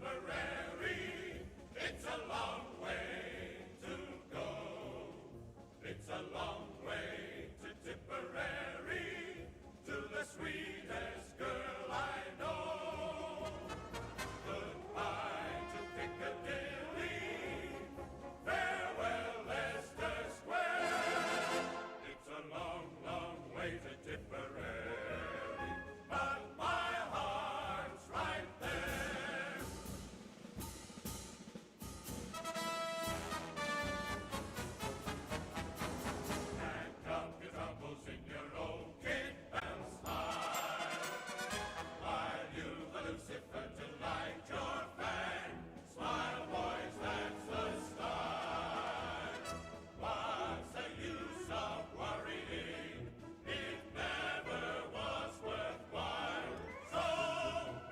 Tipperary. It's a long way to go. It's a long way to Tipperary, to the sweetest girl I know. Goodbye to Piccadilly, farewell Leicester Square. It's a long, long way to Tipperary, but my heart's right there. Pack up your troubles in your old kit and smile, while you've a Lucifer to light your fang. Smile, boys, that's the style. What's the use of worrying? It never was worthwhile. So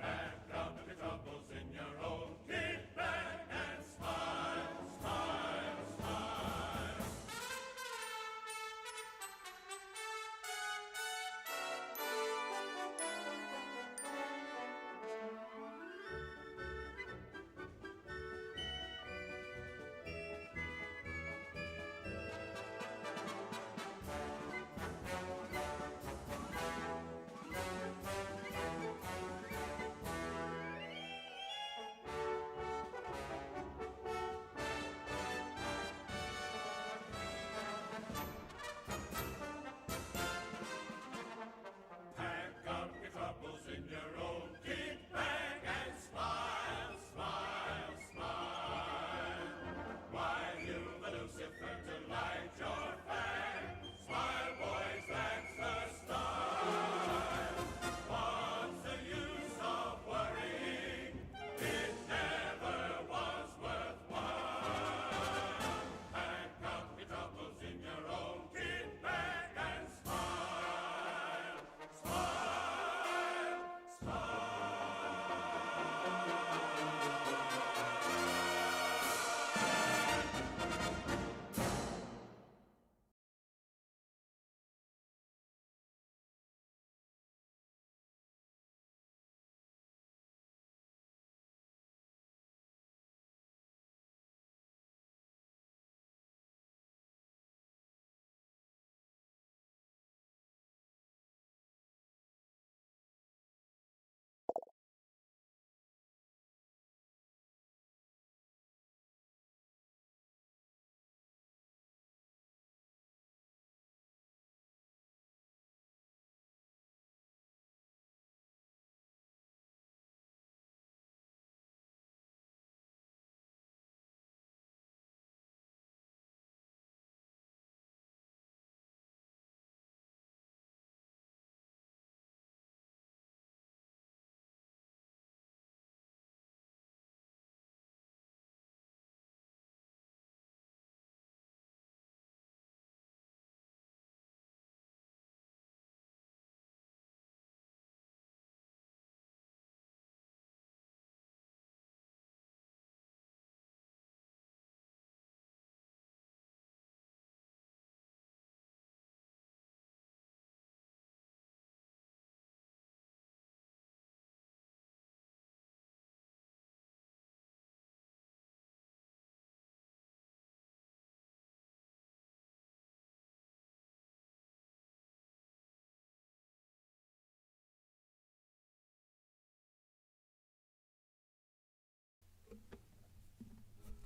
pack up your troubles in your old kit bag and smile, smile, smile. Pack up your troubles in your old kit bag and smile, smile, smile. While you've a Lucifer to light your fang. Smile, boys, that's the style. What's the use of worrying? It never was worthwhile. Pack up your troubles in your old kit bag and smile, smile,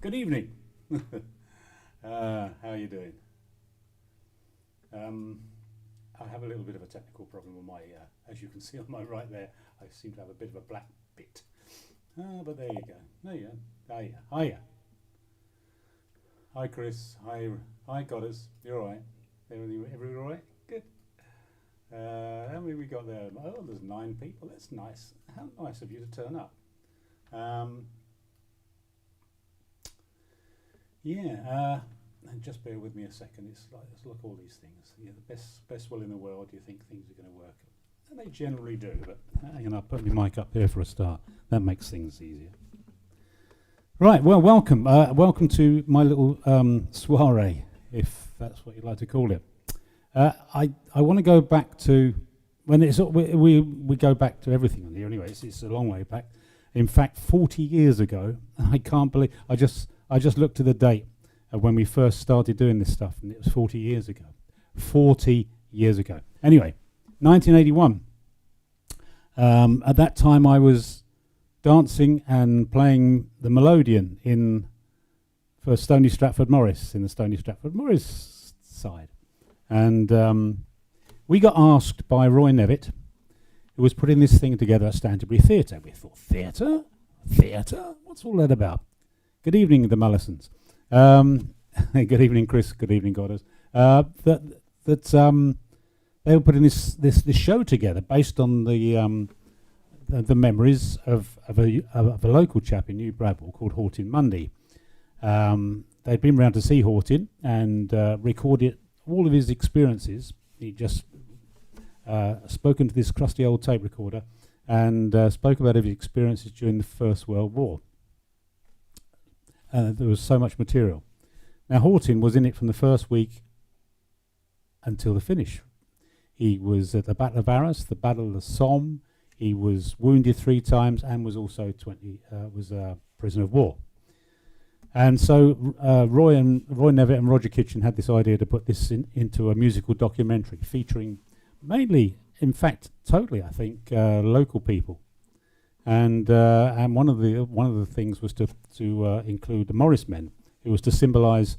Good evening. How are you doing? I have a little bit of a technical problem with my, as you can see on my right there, I seem to have a bit of a black bit. But there you go. There you go. Hiya. Hiya. Hi, Chris. Hi, Goddess. You're all right? Everything all right? Good. How many we got there? Oh, there's 9 people. That's nice. How nice of you to turn up. And just bear with me a second. It's like, let's look at all these things. Yeah, the best will in the world. You think things are going to work, and they generally do. But I'll put my mic up there for a start. That makes things easier. Right. Well, welcome. Welcome to my little soiree, if that's what you'd like to call it. I want to go back to when it's we go back to everything on here. Anyway, it's a long way back. In fact, 40 years ago, I can't believe, I just looked at the date of when we first started doing this stuff, and it was 40 years ago. 40 years ago. Anyway, 1981. At that time, I was dancing and playing the melodeon for Stony Stratford Morris, in the Stony Stratford Morris side. And we got asked by Roy Nevitt, who was putting this thing together at Stantonbury Theatre. We thought, theatre? Theatre? What's all that about? Good evening, the Mullisons. Good evening, Chris. Good evening, Goddard. They were putting this show together based on the memories of a local chap in New Bradwell called Horton Mundy. They'd been round to see Horton and recorded all of his experiences. He just spoken to this crusty old tape recorder and spoke about his experiences during the First World War. There was so much material. Now, Horton was in it from the first week until the finish. He was at the Battle of Arras, the Battle of the Somme. He was wounded 3 times and was also was a prisoner of war. And so Roy Nevitt and Roger Kitchen had this idea to put this into a musical documentary featuring mainly, in fact, totally, I think, local people. And one of the things was to include the Morris men. It was to symbolise.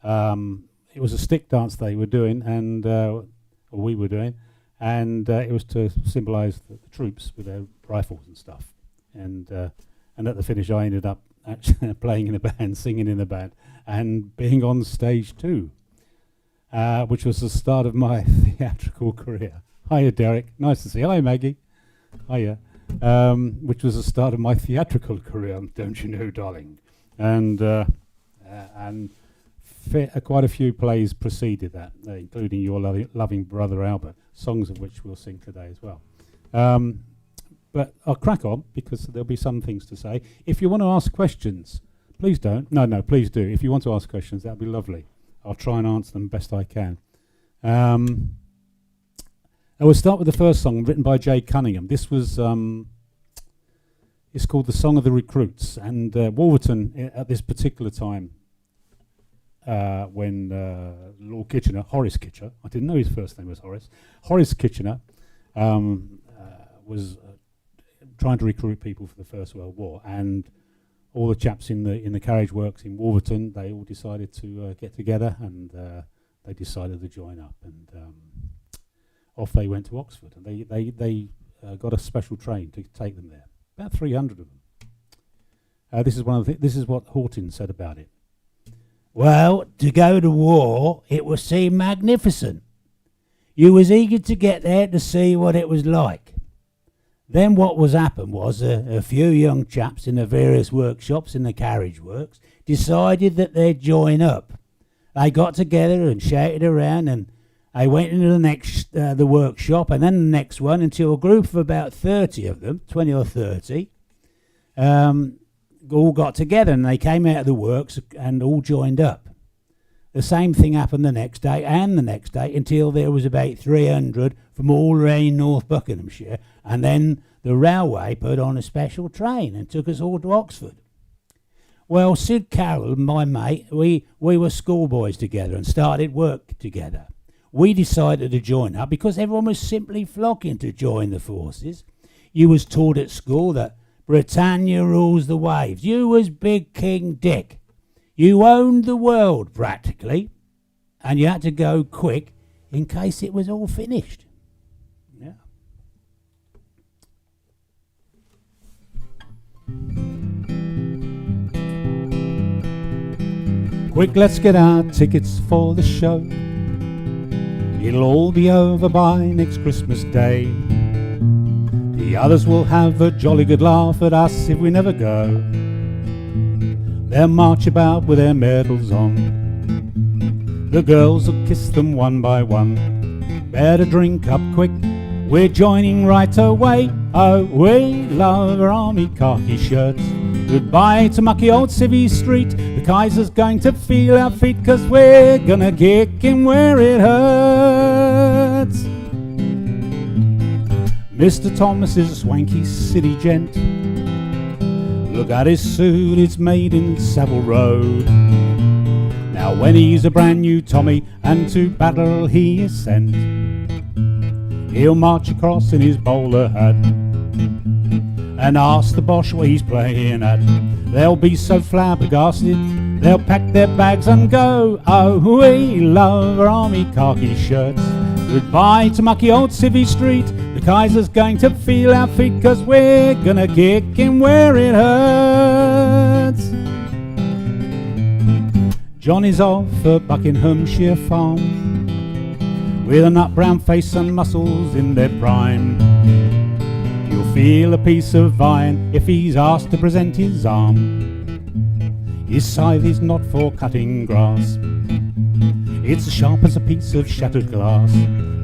It was a stick dance they were doing, and or we were doing, and it was to symbolise the troops with their rifles and stuff. And at the finish, I ended up actually playing in a band, singing in a band, and being on stage too, which was the start of my theatrical career. Hiya, Derek. Nice to see you. Hi, Maggie. Hiya. Which was the start of my theatrical career, don't you know, darling? And quite a few plays preceded that, including Your Loving Brother Albert, songs of which we'll sing today as well. But I'll crack on, because there'll be some things to say. If you want to ask questions, please don't. No, please do. If you want to ask questions, that'd be lovely. I'll try and answer them best I can. I will start with the first song, written by Jay Cunningham. This was, it's called The Song of the Recruits. And Wolverton, at this particular time, when Lord Kitchener, Horace Kitchener, I didn't know his first name was Horace Kitchener, was trying to recruit people for the First World War. And all the chaps in the carriage works in Wolverton, they all decided to get together, and they decided to join up. And off they went to Oxford, and they got a special train to take them there. About 300 of them. This is what Horton said about it. Well, to go to war, it would seem magnificent. You was eager to get there to see what it was like. Then what was happened was a few young chaps in the various workshops in the carriage works decided that they'd join up. They got together and shouted around, and they went into the workshop, and then the next one, until a group of about 30 of them, 20 or 30, all got together, and they came out of the works and all joined up. The same thing happened the next day and the next day, until there was about 300 from all around North Buckinghamshire, and then the railway put on a special train and took us all to Oxford. Well, Sid Carroll and my mate, we were schoolboys together and started work together. We decided to join up because everyone was simply flocking to join the forces. You was taught at school that Britannia rules the waves. You was Big King Dick. You owned the world, practically, and you had to go quick in case it was all finished. Yeah. Quick, let's get our tickets for the show. It'll all be over by next Christmas Day. The others will have a jolly good laugh at us if we never go. They'll march about with their medals on. The girls will kiss them one by one. Better drink up quick, we're joining right away. Oh, we love our army khaki shirts. Goodbye to mucky old Civvy Street. The Kaiser's going to feel our feet, 'cause we're gonna kick him where it hurts. Mr. Thomas is a swanky city gent. Look at his suit, it's made in Savile Row. Now when he's a brand new Tommy and to battle he is sent, he'll march across in his bowler hat and ask the Boche what he's playing at. They'll be so flabbergasted, they'll pack their bags and go. Oh, we love our army khaki shirts. Goodbye to mucky old Civvy Street. The Kaiser's going to feel our feet, 'cause we're gonna kick him where it hurts. Johnny's off for Buckinghamshire farm, with a nut brown face and muscles in their prime. You'll feel a piece of iron if he's asked to present his arm. His scythe is not for cutting grass, it's as sharp as a piece of shattered glass.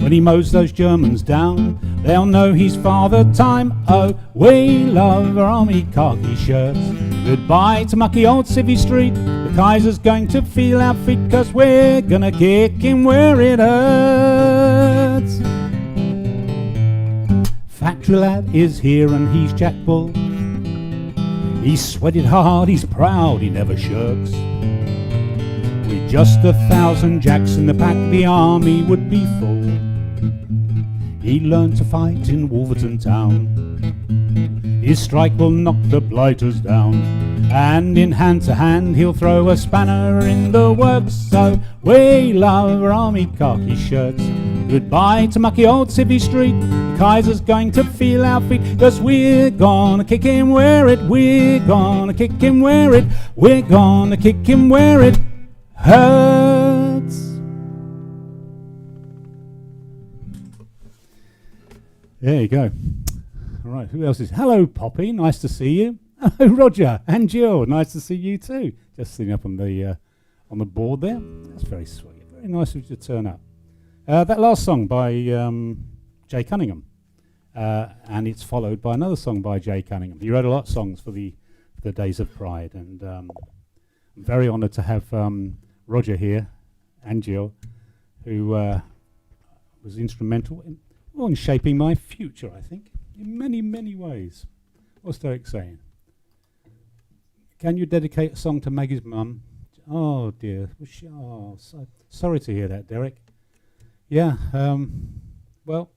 When he mows those Germans down, they'll know he's father time. Oh, we love our army khaki shirts. Goodbye to mucky old Civvy Street. The Kaiser's going to feel our feet, 'cause we're gonna kick him where it hurts. Factory lad is here and he's Jack Bull. He's sweated hard, he's proud, he never shirks. With just 1,000 Jacks in the pack, the army would be full. He learned to fight in Wolverton town. His strike will knock the blighters down, and in hand to hand he'll throw a spanner in the works. So we love our army khaki shirts. Goodbye to mucky old Civvy Street. The Kaiser's going to feel our feet, 'cause we're gonna kick him where it, we're gonna kick him where it, we're gonna kick him where it hurts. There you go. All right, who else is? Hello, Poppy. Nice to see you. Hello, Roger and Jill. Nice to see you too. Just sitting up on the board there. That's very sweet. Very nice of you to turn up. That last song by Jay Cunningham, and it's followed by another song by Jay Cunningham. He wrote a lot of songs for the Days of Pride, and I'm very honoured to have Roger here and Jill, who was instrumental in shaping my future, I think, in many, many ways. What's Derek saying? Can you dedicate a song to Maggie's mum? Oh dear. Sorry to hear that, Derek. Yeah, well,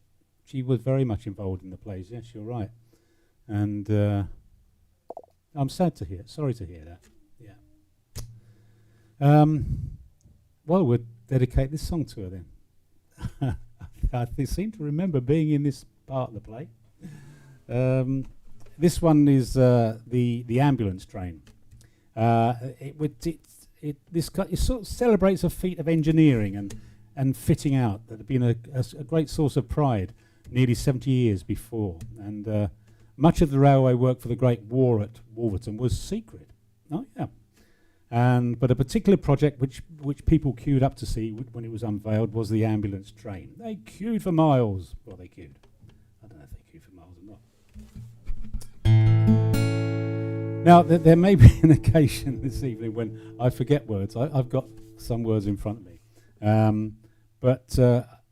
she was very much involved in the plays, yes, you're right. And I'm sad to hear, sorry to hear that, yeah. Well, we'll dedicate this song to her then. I seem to remember being in this part of the play. This one is the ambulance train. It sort of celebrates a feat of engineering and fitting out that had been a great source of pride nearly 70 years before. And much of the railway work for the Great War at Wolverton was secret. Oh, yeah. But a particular project which people queued up to see when it was unveiled was the ambulance train. They queued for miles. Well, they queued. I don't know if they queued for miles or not. Now, there may be an occasion this evening when I forget words. I've got some words in front of me. But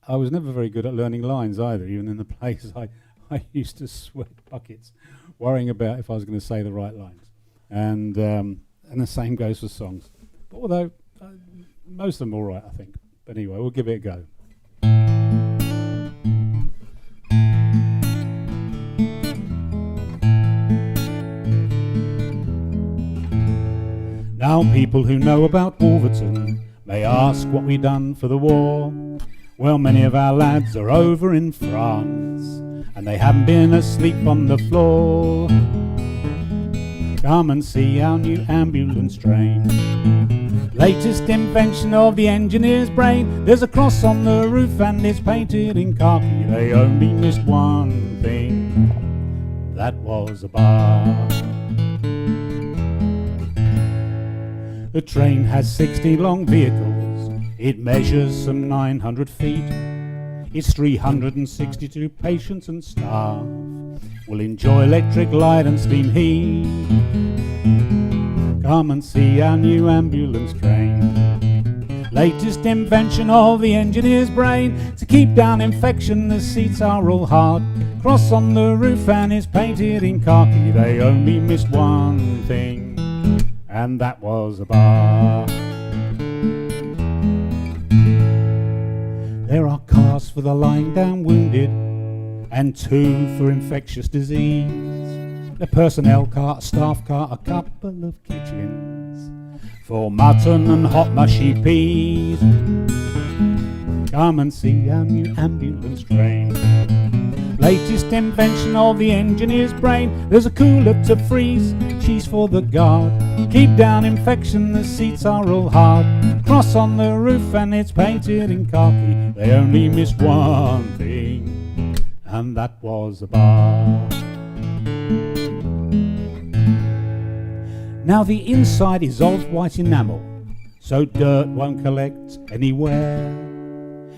I was never very good at learning lines either. Even in the plays, I used to sweat buckets worrying about if I was going to say the right lines. And the same goes for songs. But although most of them all right, I think. But anyway, we'll give it a go. Now people who know about Wolverton may ask what we done for the war. Well, many of our lads are over in France, and they haven't been asleep on the floor. Come and see our new ambulance train, latest invention of the engineer's brain. There's a cross on the roof and it's painted in khaki. They only missed one thing, that was a bar. The train has 60 long vehicles, it measures some 900 feet. Its 362 patients and staff will enjoy electric light and steam heat. Come and see our new ambulance train, Latest invention of the engineer's brain. To keep down infection, the seats are all hard. Cross on the roof and it's painted in khaki. They only missed one thing, and that was a bar. There are cars for the lying down wounded, and 2 for infectious disease. The personnel car, a staff car, a couple of kitchens for mutton and hot mushy peas. Come and see our new ambulance train. Latest invention of the engineer's brain. There's a cooler to freeze, cheese for the guard. Keep down infection, the seats are all hard. Cross on the roof and it's painted in khaki. They only missed one thing, and that was a bar. Now the inside is of white enamel, so dirt won't collect anywhere.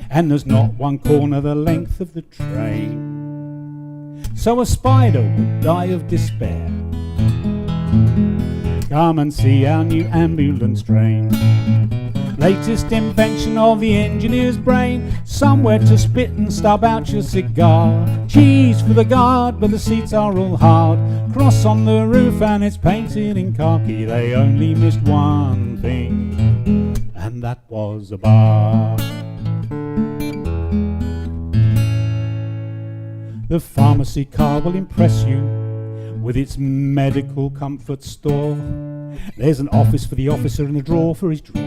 And there's not one corner the length of the train, so a spider would die of despair. Come and see our new ambulance train. Latest invention of the engineer's brain. Somewhere to spit and stub out your cigar. Cheese for the guard, but the seats are all hard. Cross on the roof and it's painted in khaki. They only missed one thing, and that was a bar. The pharmacy car will impress you with its medical comfort store. There's an office for the officer and a drawer for his drawers,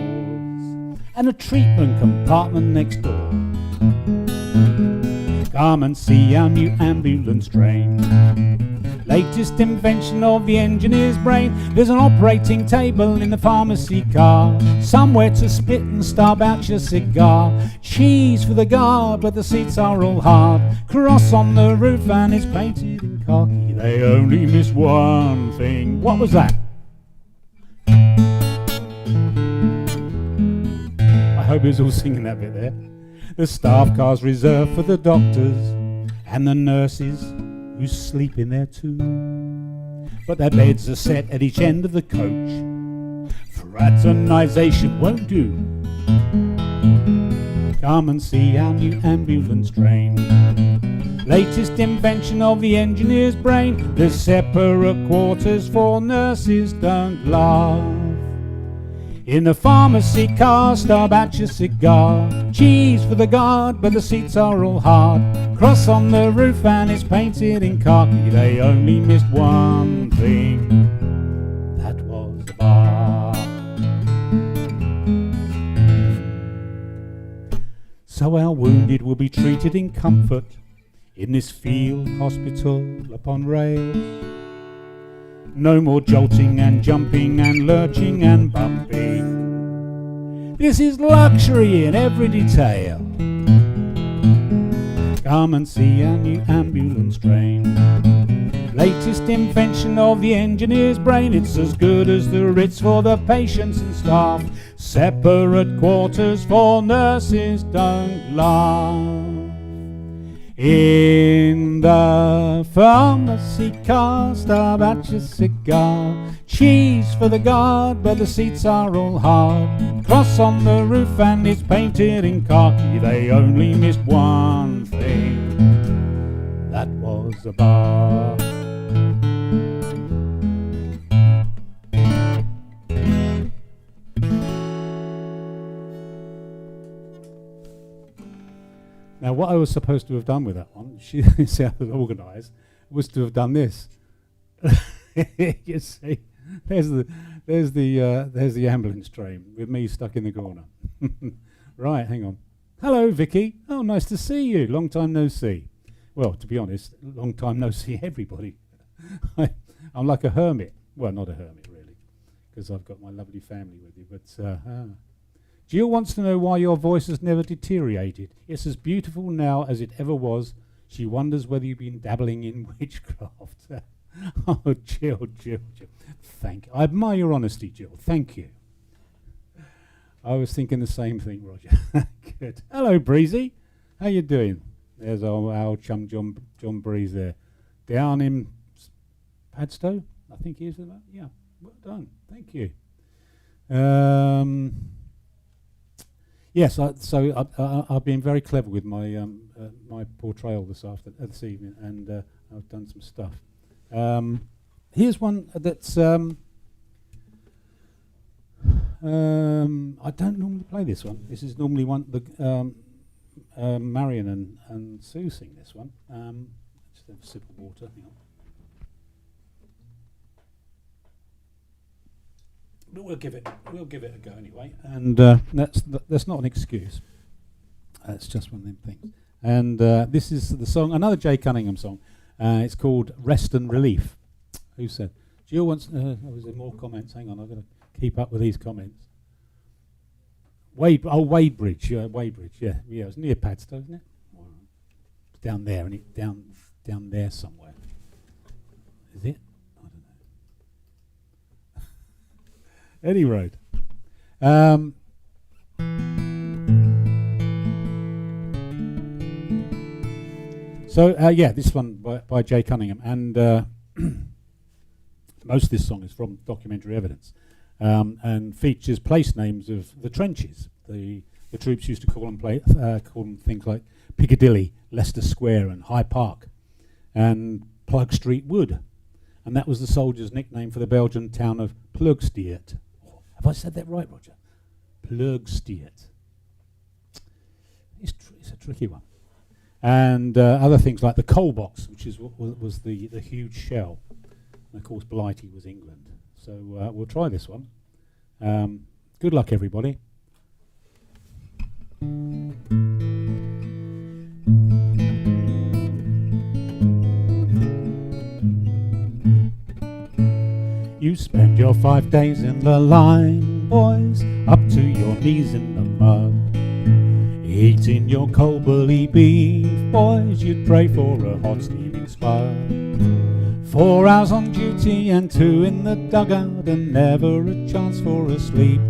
and a treatment compartment next door. Come and see our new ambulance train. Latest invention of the engineer's brain. There's an operating table in the pharmacy car. Somewhere to spit and stub out your cigar. Cheese for the guard, but the seats are all hard. Cross on the roof and it's painted in khaki. They only missed one thing. What was that? I hope he was all singing that bit there. The staff car's reserved for the doctors and the nurses who sleep in there too. But their beds are set at each end of the coach. Fraternisation won't do. Come and see our new ambulance train. Latest invention of the engineer's brain. There's separate quarters for nurses, don't laugh. In the pharmacy car, stub out your cigar. Cheese for the guard, but the seats are all hard. Cross on the roof and it's painted in khaki. They only missed one thing. That was the bar. So our wounded will be treated in comfort in this field hospital upon rails. No more jolting and jumping and lurching and bumping. This is luxury in every detail. Come and see our new ambulance train. Latest invention of the engineer's brain. It's as good as the Ritz for the patients and staff. Separate quarters for nurses, don't laugh. In the pharmacy car, stub out your cigar. Cheese for the guard, but the seats are all hard. Cross on the roof and it's painted in khaki. They only missed one thing. That was a bar. Now, what I was supposed to have done with that one, she sounded organised, was to have done this. You see, there's the ambulance train with me stuck in the corner. Right, hang on. Hello, Vicky. Oh, nice to see you. Long time no see. Well, to be honest, long time no see everybody. I'm like a hermit. Well, not a hermit really, because I've got my lovely family with you. But Jill wants to know why your voice has never deteriorated. It's as beautiful now as it ever was. She wonders whether you've been dabbling in witchcraft. Oh, Jill. Thank you. I admire your honesty, Jill. Thank you. I was thinking the same thing, Roger. Good. Hello, Breezy. How you doing? There's our chum John Breeze there. Down in Padstow, I think he is. Yeah, well done. Thank you. Yes, I've been very clever with my portrayal this evening, and I've done some stuff. Here's one that's I don't normally play this one. This is normally one Marion and Sue sing this one. Just have a sip of water. Hang on. But we'll give it a go anyway, and that's not an excuse. It's just one of them things. And this is the song, another Jay Cunningham song. It's called "Rest and Relief." Who said? Jill wants. Was there more comments? Hang on, I've got to keep up with these comments. Wadebridge, yeah, it's near Padstow, isn't it? It's down there, and it down there somewhere. Is it? Any road. This one by Jay Cunningham, and most of this song is from documentary evidence, and features place names of the trenches. The troops used to call them things like Piccadilly, Leicester Square, and Hyde Park, and Plug Street Wood, and that was the soldiers' nickname for the Belgian town of Plugsteert. Have I said that right, Roger? Plugsteert. It's a tricky one. And other things like the coal box, which is what was the huge shell. And of course, Blighty was England. So we'll try this one. Good luck, everybody. You spend your 5 days in the line, boys, up to your knees in the mud. Eating your cold bully beef, boys, you'd pray for a hot steaming spud. 4 hours on duty and 2 in the dugout, and never a chance for a sleep.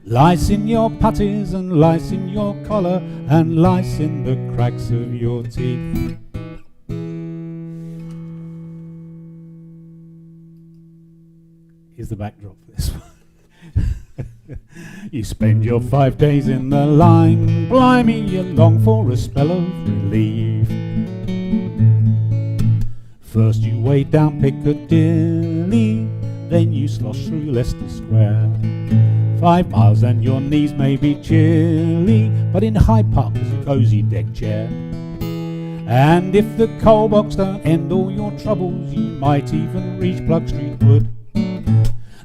Lice in your putties and lice in your collar, and lice in the cracks of your teeth. Here's the backdrop for this one. You spend your 5 days in the line, blimey, you long for a spell of relief. First you wade down Piccadilly, then you slosh through Leicester Square. 5 miles and your knees may be chilly, but in Hyde Park there's a cosy deck chair. And if the coal box don't end all your troubles, you might even reach Plug Street Wood.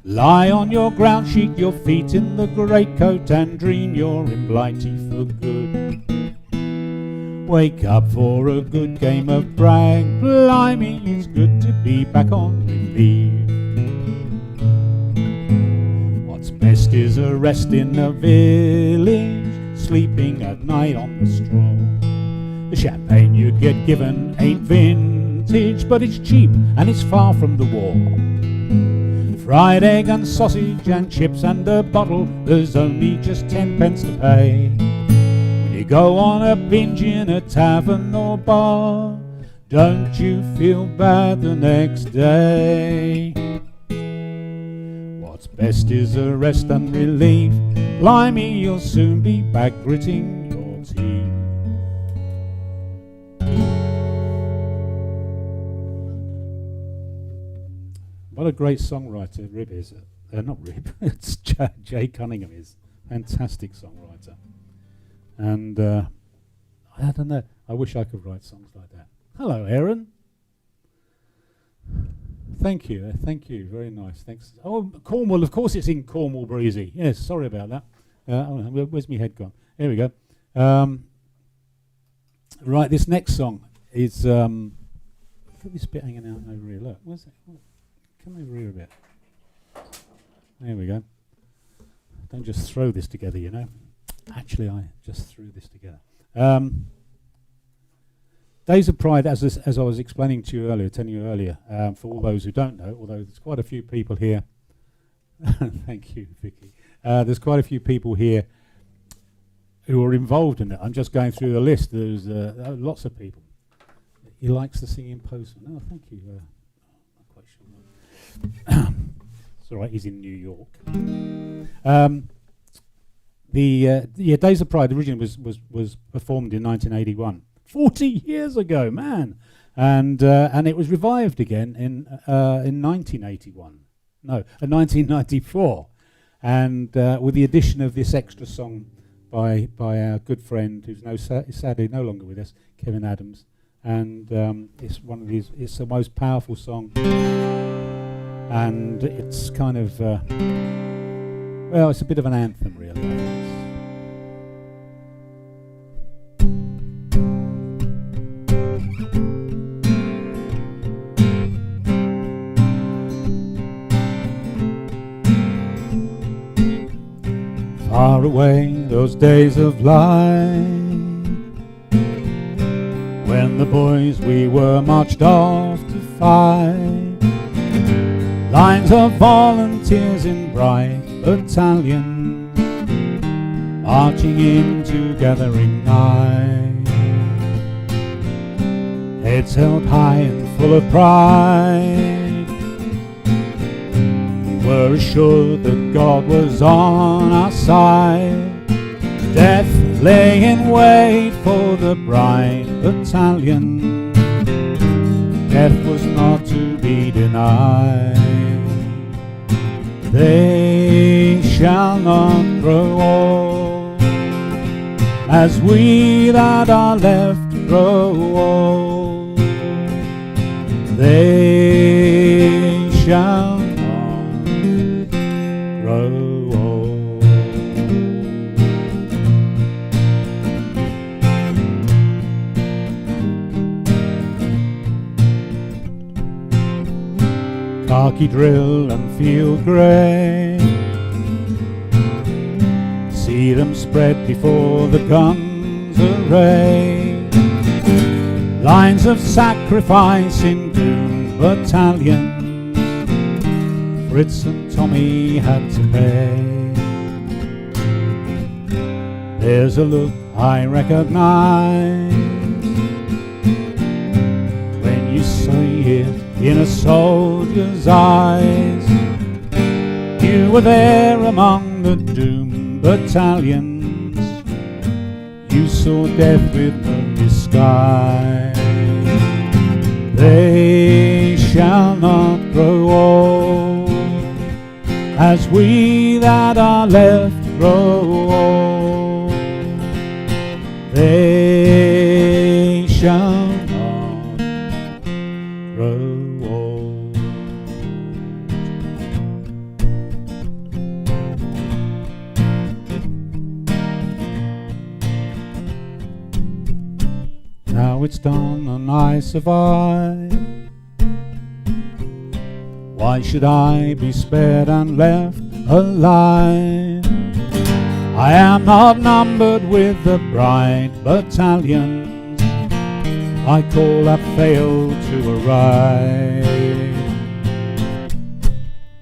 Lie on your ground sheet, your feet in the greatcoat, and dream you're in Blighty for good. Wake up for a good game of brag, blimey, it's good to be back on relief. What's best is a rest in a village, sleeping at night on the straw. The champagne you get given ain't vintage, but it's cheap and it's far from the war. Fried egg and sausage and chips and a bottle, there's only just 10 pence to pay. When you go on a binge in a tavern or bar, don't you feel bad the next day. What's best is a rest and relief, blimey, you'll soon be back gritting your teeth. What a great songwriter Rib is. Not Rib, it's Jay Cunningham is. Fantastic songwriter. And I don't know, I wish I could write songs like that. Hello, Aaron. Thank you, very nice, thanks. Oh, Cornwall, of course it's in Cornwall, Breezy. Yes, sorry about that. Where's my head gone? Here we go. Right, this next song is, look at this bit hanging out over here, look, where's it? Come over here a bit. There we go. Don't just throw this together, you know. Actually, I just threw this together. Days of Pride, as I was explaining to you earlier, telling you earlier, for all those who don't know, although there's quite a few people here. Thank you, Vicky. There's quite a few people here who are involved in it. I'm just going through the list. There's lots of people. He likes the singing postman. Oh, thank you. Not quite sure. It's all right, he's in New York. Days of Pride originally was performed in 1981, 40 years ago, man, and it was revived again in 1981, no, 1994, and with the addition of this extra song by our good friend who's sadly no longer with us, Kevin Adams, and it's one of these. It's the most powerful song, and it's kind of well, it's a bit of an anthem, really. I guess. Far away, those days of light, when the boys we were marched off to fight. Lines of volunteers in bright battalions, marching in together in night. Heads held high and full of pride, were assured that God was on our side. Death lay in wait for the bright battalion. Death was not to be denied. They shall not grow old as we that are left grow old. They shall Khaki drill and field grey, see them spread before the guns array. Lines of sacrifice in doomed battalions, Fritz and Tommy had to pay. There's a look I recognise when you see it in a soldier's eyes. You were there among the doomed battalions, you saw death with no disguise. They shall not grow old as we that are left grow old. They shall not grow old. Now it's done and I survive. Why should I be spared and left alive? I am not numbered with the bright battalions I call that failed to arrive.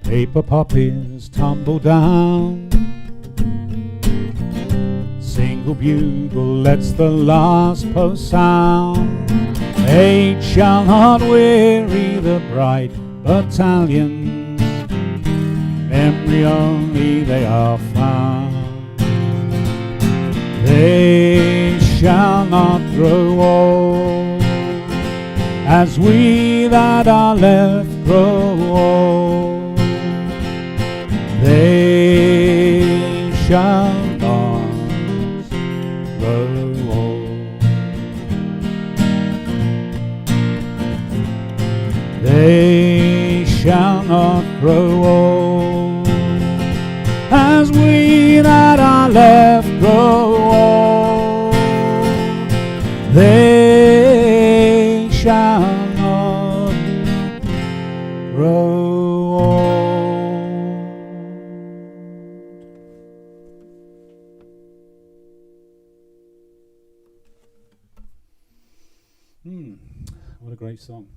Paper poppies tumble down, single bugle lets the last post sound. Age shall not weary the bright battalions, memory only they are found. They shall not grow old as we that are left grow old. They shall not grow old. They shall not grow old as we that are left grow old. They shall not grow old. What a great song.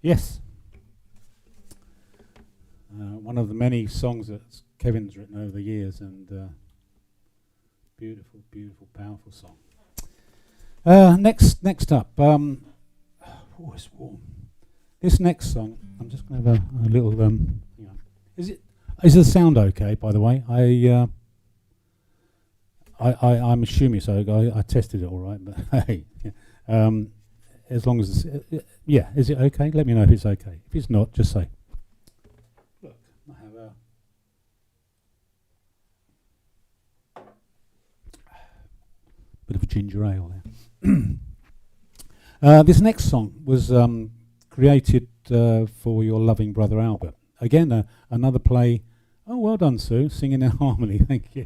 Yes. One of the many songs that Kevin's written over the years, and beautiful, beautiful, powerful song. Next up, oh, it's warm. This next song, I'm just going to have a little. Is the sound okay? By the way, I'm assuming so. I tested it all right, but hey, as long as yeah, is it okay? Let me know if it's okay. If it's not, just say. Look, I have a bit of a ginger ale there. This next song was created for your loving brother Albert. Again, another play. Oh, well done, Sue, singing in harmony. Thank you.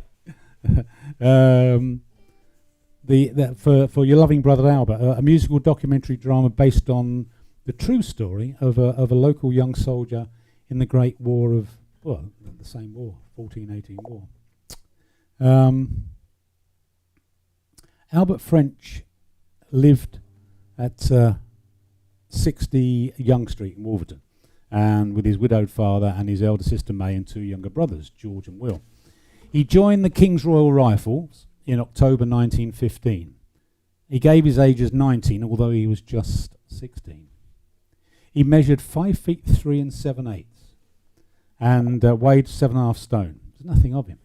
For your loving brother Albert, a musical documentary drama based on the true story of a local young soldier in the Great War of, well, the same war, 1418 war. Albert French lived at 60 Young Street in Wolverton, and with his widowed father and his elder sister May and two younger brothers, George and Will. He joined the King's Royal Rifles in October 1915. He gave his age as 19, although he was just 16. He measured 5 feet 3 7/8 and weighed 7.5 stone. There's nothing of him.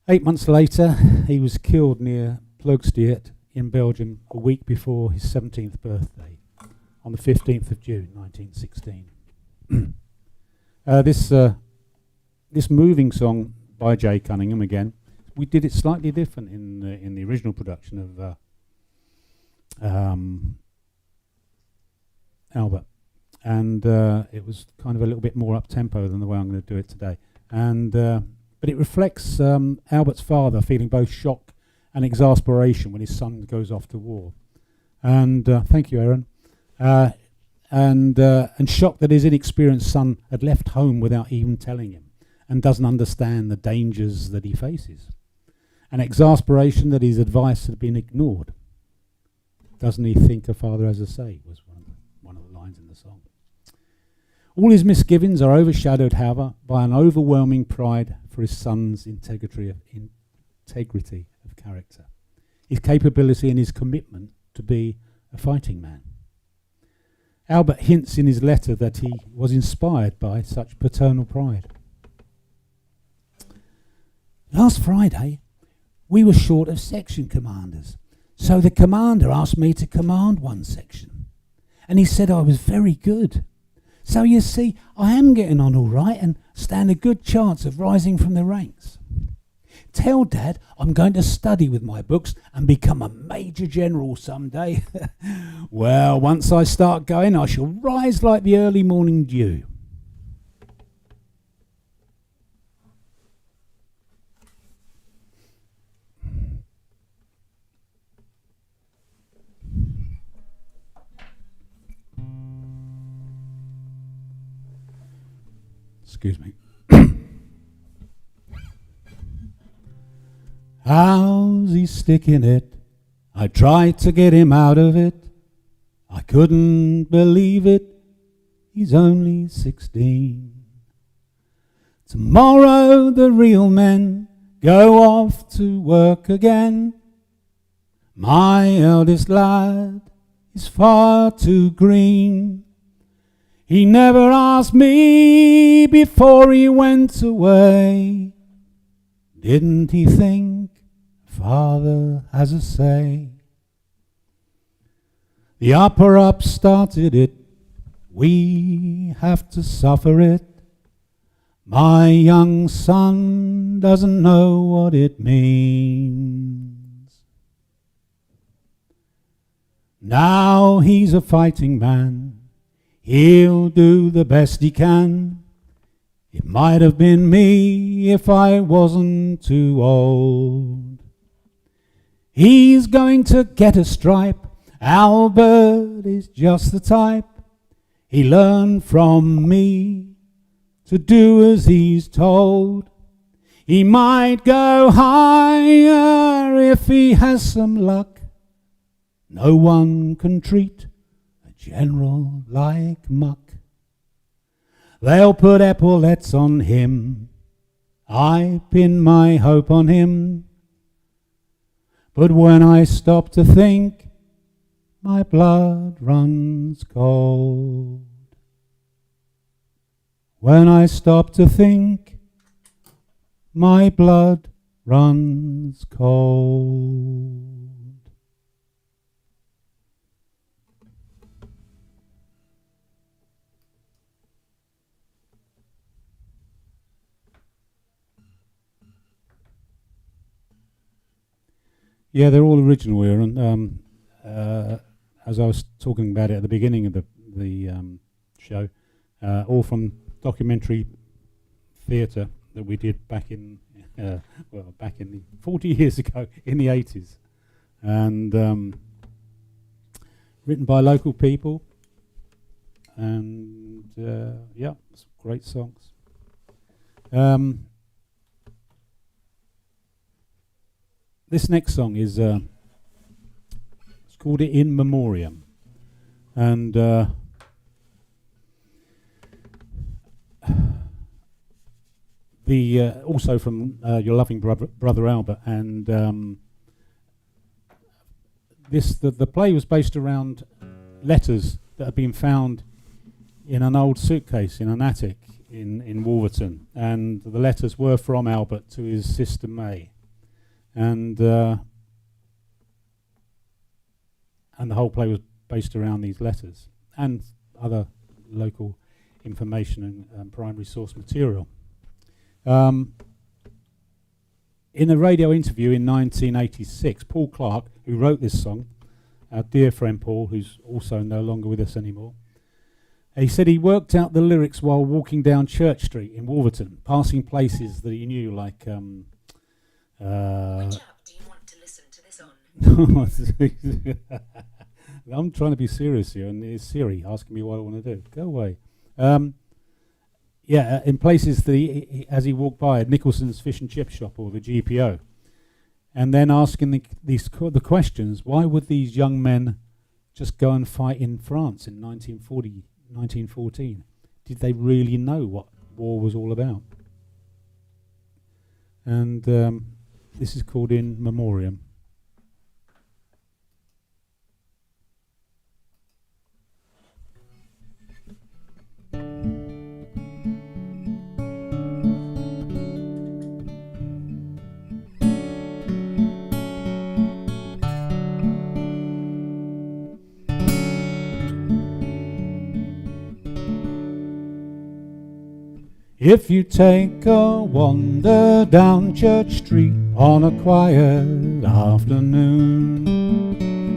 8 months later, he was killed near Ploegsteert in Belgium a week before his 17th birthday, on the 15th of June 1916. This moving song by Jay Cunningham, again, we did it slightly different in the original production of Albert, and it was kind of a little bit more up tempo than the way I'm going to do it today. And but it reflects Albert's father feeling both shock and exasperation when his son goes off to war. And thank you, Aaron. And shocked that his inexperienced son had left home without even telling him, and doesn't understand the dangers that he faces. And exasperation that his advice had been ignored. Doesn't he think a father has a say, was one of the lines in the song. All his misgivings are overshadowed, however, by an overwhelming pride for his son's integrity of character, his capability and his commitment to be a fighting man. Albert hints in his letter that he was inspired by such paternal pride. Last Friday, we were short of section commanders, so the commander asked me to command one section, and he said I was very good. So you see, I am getting on all right and stand a good chance of rising from the ranks. Tell Dad I'm going to study with my books and become a Major General someday. Well, once I start going, I shall rise like the early morning dew. Excuse me. How's he sticking it? I tried to get him out of it. I couldn't believe it. He's only 16. Tomorrow the real men go off to work again. My eldest lad is far too green. He never asked me before he went away. Didn't he think father has a say? The upper up started it. We have to suffer it. My young son doesn't know what it means. Now he's a fighting man. He'll do the best he can. It might have been me if I wasn't too old. He's going to get a stripe. Albert is just the type. He learned from me to do as he's told. He might go higher if he has some luck. No one can treat a general like muck. They'll put epaulets on him. I pin my hope on him. But when I stop to think, my blood runs cold. When I stop to think, my blood runs cold. Yeah, they're all original here, and as I was talking about it at the beginning of the show, all from documentary theatre that we did back in back in the 40 years ago in the 80s, and written by local people, and yeah, some great songs. This next song is it's called In Memoriam, and the also from your loving brother Albert, and the play was based around letters that had been found in an old suitcase in an attic in Wolverton, and the letters were from Albert to his sister May. And the whole play was based around these letters and other local information and primary source material. In a radio interview in 1986, Paul Clark, who wrote this song, our dear friend Paul, who's also no longer with us anymore, he said he worked out the lyrics while walking down Church Street in Wolverton, passing places that he knew, like Which app do you want to listen to this on? I'm trying to be serious here, and it's Siri asking me what I want to do. Go away. Yeah, in places that as he walked by, at Nicholson's Fish and Chip Shop or the GPO, and then asking the questions, why would these young men just go and fight in France in 1914? Did they really know what war was all about? And this is called In Memoriam. If you take a wander down Church Street on a quiet afternoon,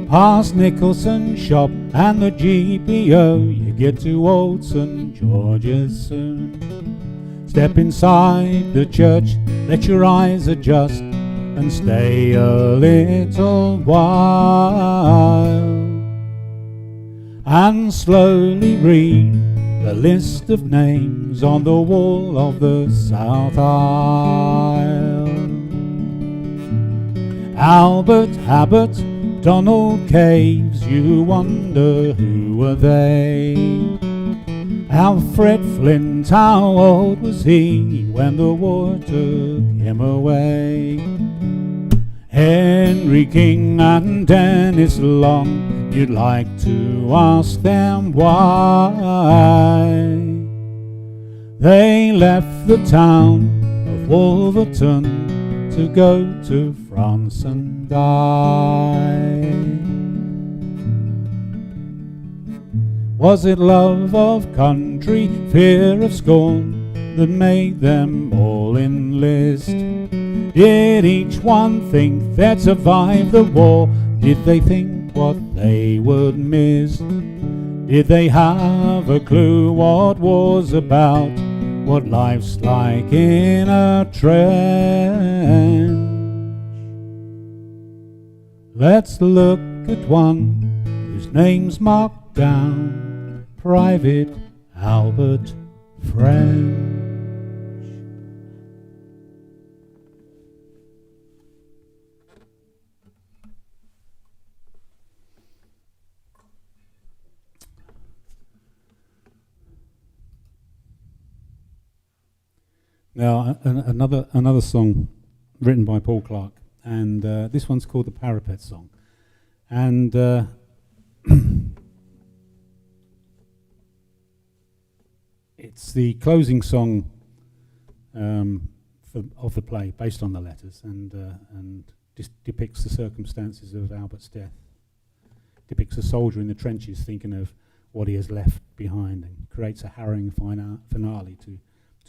past Nicholson's shop and the GPO, you get to Old St. George's soon. Step inside the church, let your eyes adjust, and stay a little while, and slowly read the list of names on the wall of the south aisle. Albert, Abbott, Donald Caves, you wonder who were they? Alfred Flint, how old was he when the war took him away? Henry King and Dennis Long, you'd like to ask them why they left the town of Wolverton to go to France and die. Was it love of country, fear of scorn, that made them all enlist? Did each one think they'd survive the war? Did they think what they would miss? Did they have a clue what war's about, what life's like in a trench? Let's look at one whose name's marked down, Private Albert French. Now, another song written by Paul Clark, and this one's called the Parapet Song. And it's the closing song of the play, based on the letters, and depicts the circumstances of Albert's death. Depicts a soldier in the trenches thinking of what he has left behind, and creates a harrowing finale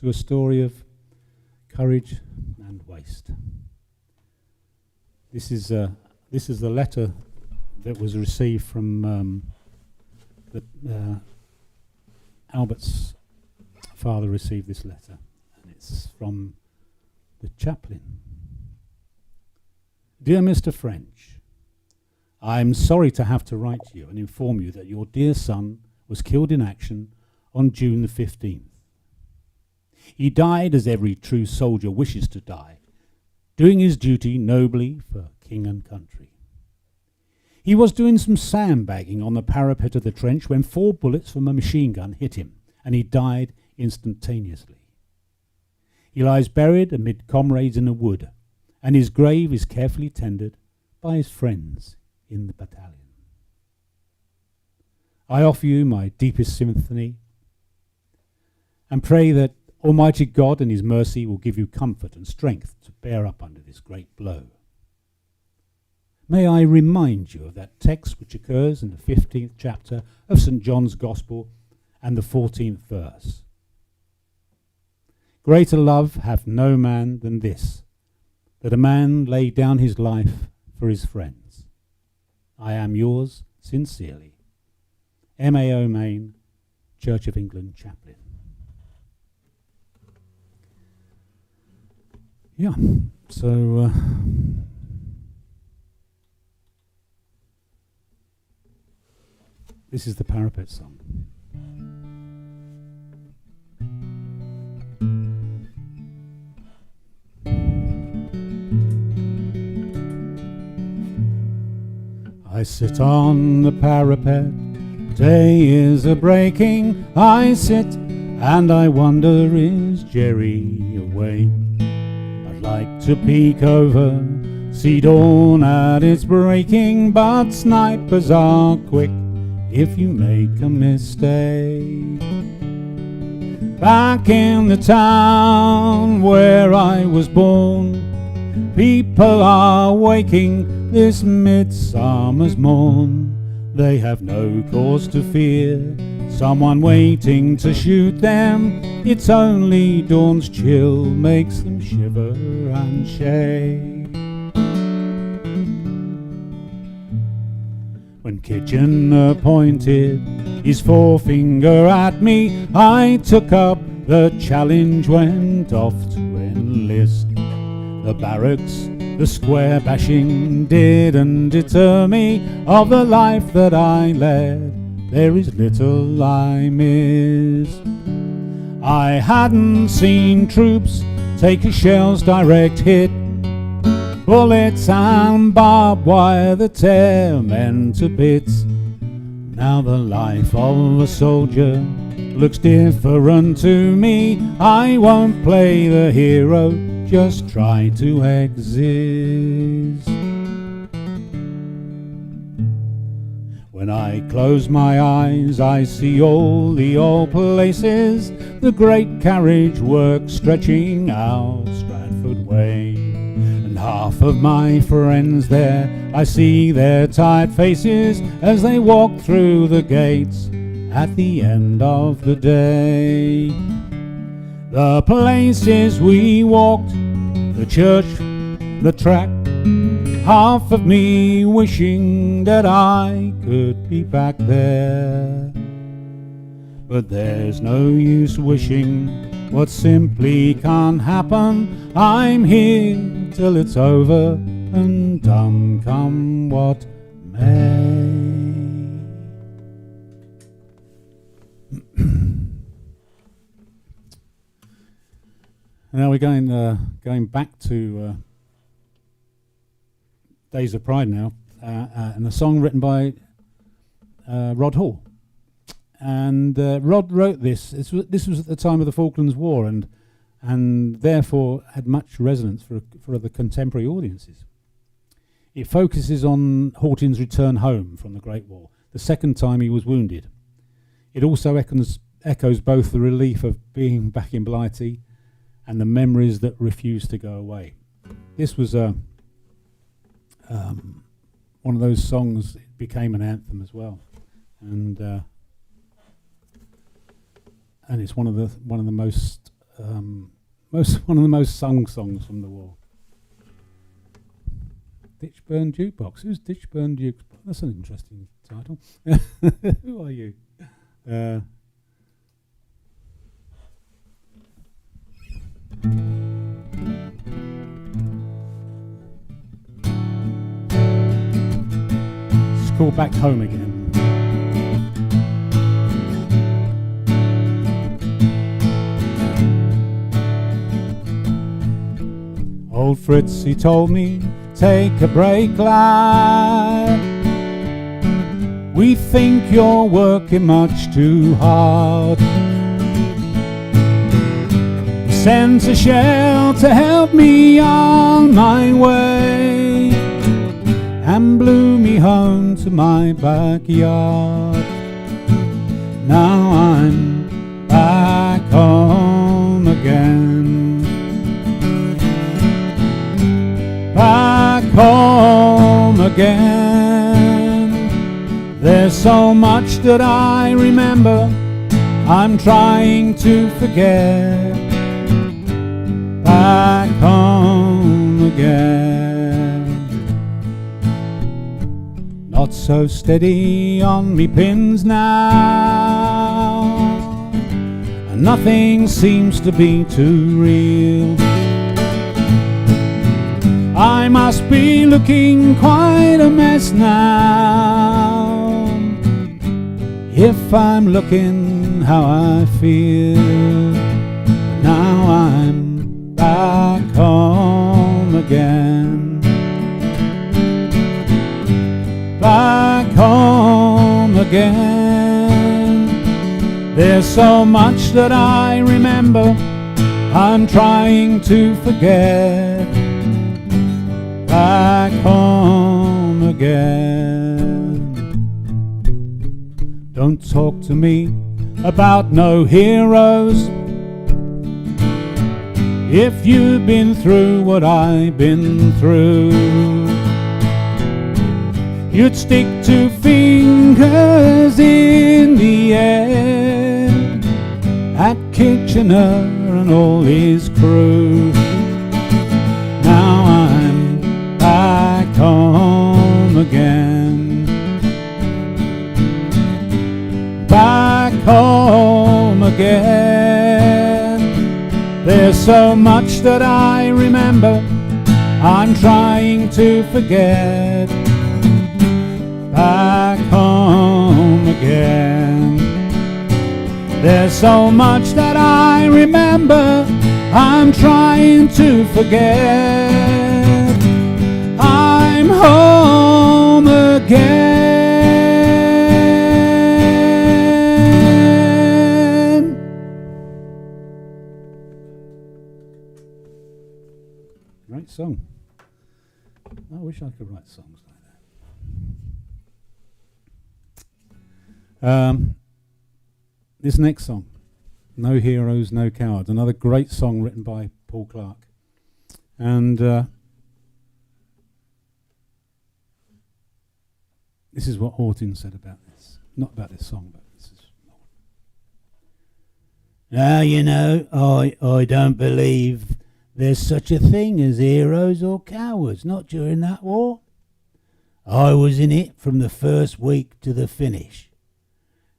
to a story of courage and waste. This is the letter that was received from Albert's father received this letter, and it's from the chaplain. Dear Mr. French, I am sorry to have to write to you and inform you that your dear son was killed in action on June the 15th. He died as every true soldier wishes to die, doing his duty nobly for king and country. He was doing some sandbagging on the parapet of the trench when 4 bullets from a machine gun hit him, and he died instantaneously. He lies buried amid comrades in a wood, and his grave is carefully tended by his friends in the battalion. I offer you my deepest sympathy and pray that Almighty God in his mercy will give you comfort and strength to bear up under this great blow. May I remind you of that text which occurs in the 15th chapter of St. John's Gospel and the 14th verse. Greater love hath no man than this, that a man lay down his life for his friends. I am yours sincerely, M.A.O. Main, Church of England Chaplain. Yeah, so this is the parapet song. I sit on the parapet, day is a-breaking. I sit and I wonder, is Jerry awake? I'd like to peek over, see dawn at its breaking, but snipers are quick if you make a mistake. Back in the town where I was born, people are waking this midsummer's morn. They have no cause to fear someone waiting to shoot them. It's only dawn's chill makes them shiver and shake. When Kitchener pointed his forefinger at me, I took up the challenge, went off to enlist. The barracks, the square bashing didn't deter me of the life that I led. There is little I miss. I hadn't seen troops take a shell's direct hit, bullets and barbed wire that tear men to bits. Now the life of a soldier looks different to me. I won't play the hero, just try to exist. When I close my eyes, I see all the old places, the great carriage work stretching out Stratford way. And half of my friends there, I see their tired faces as they walk through the gates at the end of the day. The places we walked, the church, the track, half of me wishing that I could be back there. But there's no use wishing what simply can't happen. I'm here till it's over and done, come what may. Now we're going back to Days of Pride now, and a song written by Rod Hall. And Rod wrote this. This was at the time of the Falklands War, and therefore had much resonance for the contemporary audiences. It focuses on Hawtin's return home from the Great War, the second time he was wounded. It also echoes both the relief of being back in Blighty and the memories that refuse to go away. This was one of those songs. It became an anthem as well, and it's one of the most sung songs from the war. Ditchburn Jukebox. Who's Ditchburn Jukebox? That's an interesting title. Who are you? It's called Back Home Again. Old Fritz, he told me, take a break, lad. We think you're working much too hard. He sent a shell to help me on my way and blew me home to my backyard. Now I'm back home again. Back home again. There's so much that I remember I'm trying to forget. Back home again. Not so steady on me pins now, and nothing seems to be too real. I must be looking quite a mess now, if I'm looking how I feel. Now I'm back home again. Back home again. There's so much that I remember I'm trying to forget. Back home again. Don't talk to me about no heroes. If you've been through what I've been through, you'd stick two fingers in the air at Kitchener and all his crew. Now I'm back home again. Back home again. There's so much that I remember I'm trying to forget. Back home again. There's so much that I remember I'm trying to forget. I'm home again. Great song. I wish I could write songs like that. This next song, No Heroes, No Cowards, another great song written by Paul Clark. And this is what Horton said about this. Not about this song, but this is... Now, you know, I don't believe there's such a thing as heroes or cowards, not during that war. I was in it from the first week to the finish.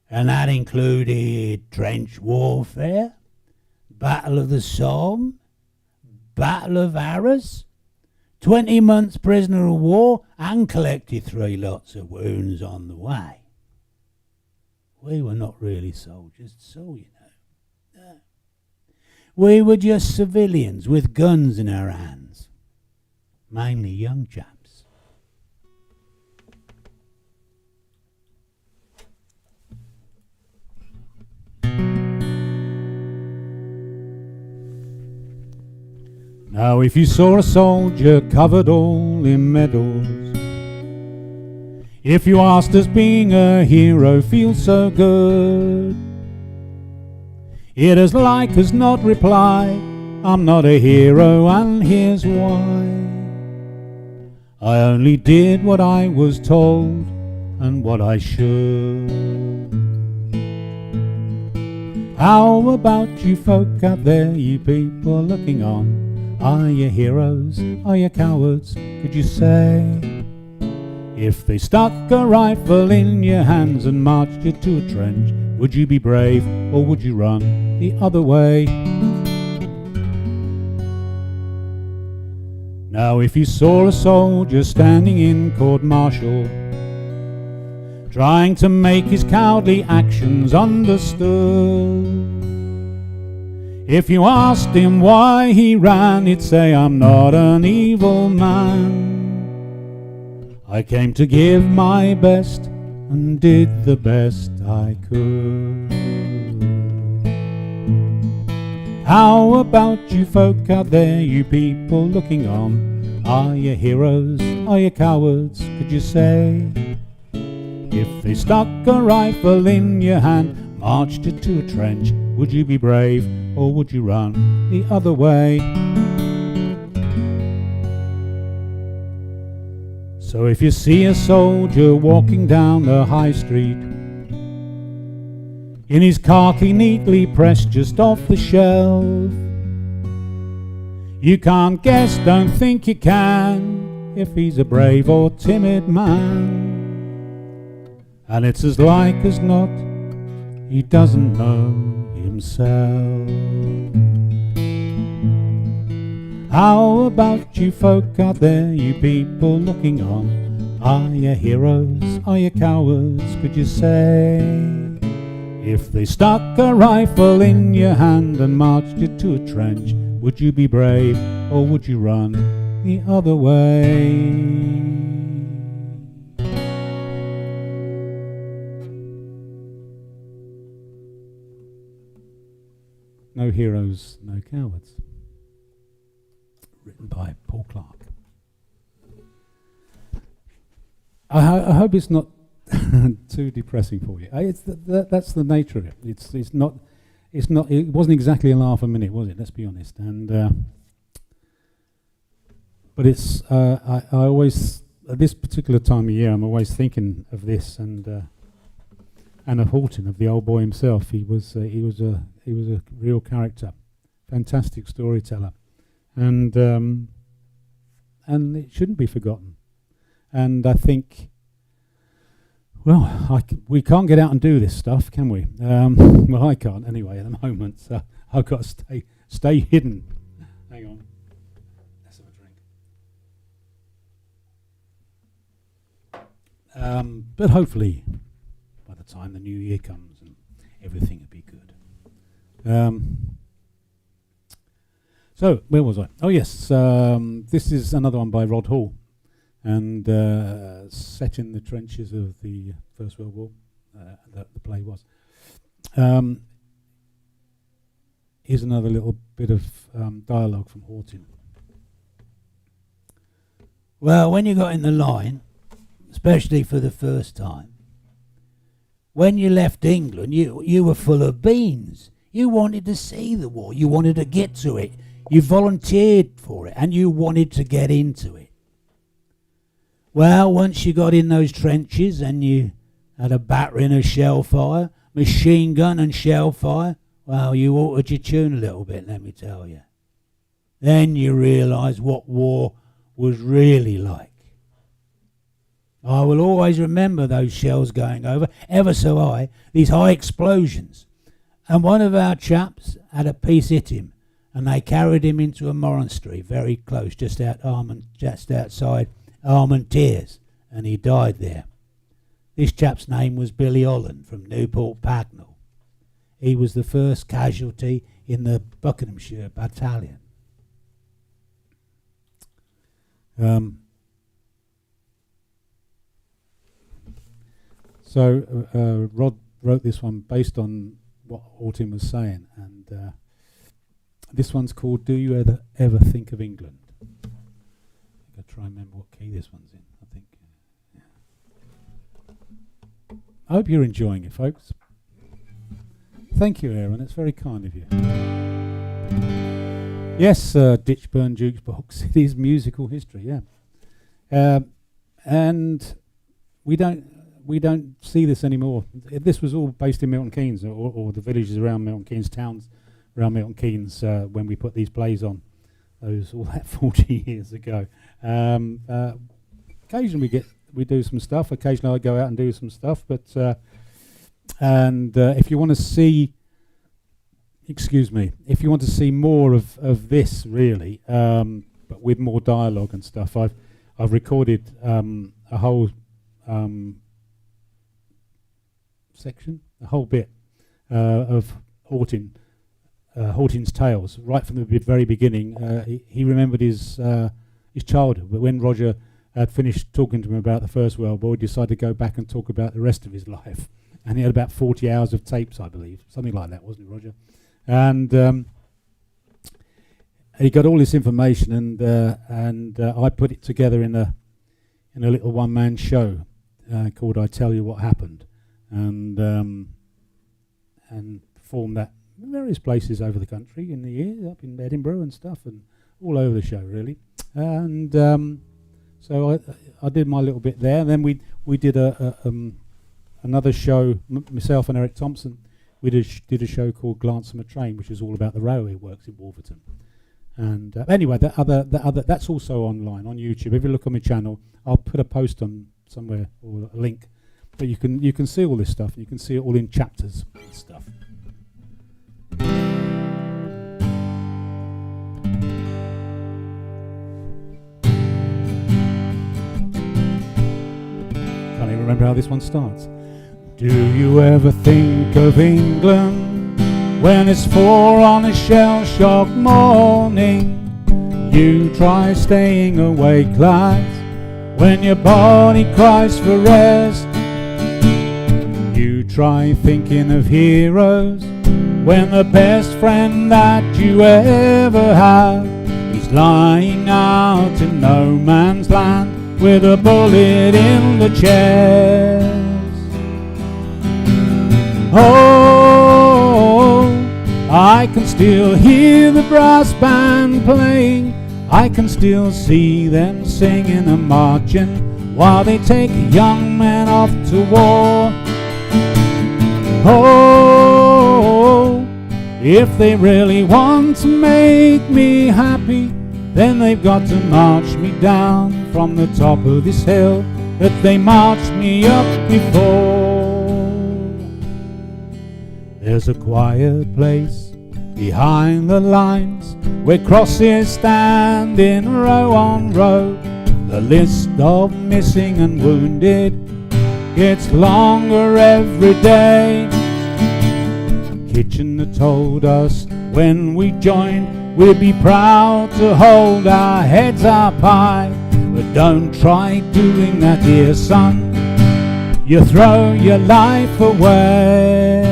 And that included trench warfare, Battle of the Somme, Battle of Arras, 20 months prisoner of war, and collected 3 lots of wounds on the way. We were not really soldiers at all, you know. No. We were just civilians with guns in our hands, mainly young chaps. Now if you saw a soldier covered all in medals, if you asked, does being a hero feel so good? I'd say, yes, it does. But I don't believe there's such a thing as heroes or cowards, not during that war. I was in it from the first week to the finish. And that included trench warfare, Battle of the Somme, Battle of Arras, 20 months prisoner of war, and collected 3 lots of wounds on the way. We were not really soldiers at all, you know. No. We were just civilians with guns in our hands, mainly young chaps. Now, if you saw a soldier covered all in medals, He'd as like as not reply, I'm not a hero and here's why. I only did what I was told and what I should. How about you folk out there, you people looking on? Are you heroes? Are you cowards? Could you say? If they stuck a rifle in your hands and marched you to a trench, would you be brave or would you run the other way? Now if you saw a soldier standing in court-martial, trying to make his cowardly actions understood, if you asked him why he ran, he'd say, I'm not an evil man. I came to give my best and did the best I could. How about you folk out there, you people looking on? Are you heroes? Are you cowards? Could you say? If they stuck a rifle in your hand, marched you to a trench, would you be brave or would you run the other way? So if you see a soldier walking down the high street, in his khaki neatly pressed just off the shelf, you can't guess, don't think you can, if he's a brave or timid man. And it's as like as not, he doesn't know himself. How about you folk out there, you people looking on? Are you heroes? Are you cowards? Could you say? If they stuck a rifle in your hand and marched you to a trench, would you be brave or would you run the other way? No heroes, no cowards. Written by Paul Clark. I hope it's not too depressing for you. That's the nature of it. It's not. It wasn't exactly a laugh a minute, was it? Let's be honest. And but it's. I always at this particular time of year, I'm always thinking of this and of Horton, of the old boy himself. He was a real character, fantastic storyteller. And it shouldn't be forgotten. And I think, well, we can't get out and do this stuff, can we? Well, I can't anyway at the moment. So I've got to stay hidden. Hang on. Let's have a drink. But hopefully, by the time the new year comes, and everything will be good. So, where was I? Oh yes, this is another one by Rod Hall, and set in the trenches of the First World War, that the play was. Here's another little bit of dialogue from Horton. Well, when you got in the line, especially for the first time, when you left England, you were full of beans. You wanted to see the war. You wanted to get to it. You volunteered for it, and you wanted to get into it. Well, once you got in those trenches and you had a battering of shell fire, machine gun and shell fire, well, you altered your tune a little bit, let me tell you. Then you realised what war was really like. I will always remember those shells going over, ever so high, these high explosions. And one of our chaps had a piece hit him, and they carried him into a monastery very close, just outside Armentières, and he died there. This chap's name was Billy Holland from Newport Pagnell. He was the first casualty in the Buckinghamshire Battalion. Rod wrote this one based on what Horton was saying, and this one's called "Do You Ever Think of England?" I'll try and remember what key this one's in. I think. I hope you're enjoying it, folks. Thank you, Aaron. That's very kind of you. Yes, Ditchburn Jukebox. It is musical history, yeah. And we don't see this anymore. This was all based in Milton Keynes, or the villages around Milton Keynes, towns around Milton Keynes, when we put these plays on, all that 40 years ago. Occasionally we do some stuff. Occasionally I go out and do some stuff, but if you want to see, if you want to see more of this, really, but with more dialogue and stuff, I've recorded a whole section, a whole bit of Horton's tales, right from the very beginning. He remembered his childhood, but when Roger had finished talking to him about the First World War, he decided to go back and talk about the rest of his life. And he had about 40 hours of tapes, I believe, something like that, wasn't it, Roger? And he got all this information, and I put it together in a little one-man show called "I Tell You What Happened," and performed that in various places over the country in the year, up in Edinburgh and stuff, and all over the show, really. And so I did my little bit there. Then we did another show, myself and Eric Thompson. We did a show called "Glance from a Train," which is all about the railway works in Wolverton. And anyway, that's also online on YouTube. If you look on my channel, I'll put a post on somewhere or a link. But you can see all this stuff, and you can see it all in chapters and stuff. Can't even remember how this one starts. Do you ever think of England when it's 4 on a shell-shock morning? You try staying awake, lads, when your body cries for rest. You try thinking of heroes when the best friend that you ever had is lying out in no man's land with a bullet in the chest. Oh, I can still hear the brass band playing. I can still see them singing and marching while they take a young man off to war. Oh, if they really want to make me happy, then they've got to march me down from the top of this hill that they marched me up before. There's a quiet place behind the lines where crosses stand in row on row. The list of missing and wounded gets longer every day. Kitchener told us when we joined we'd be proud to hold our heads up high. But don't try doing that here, son. You throw your life away.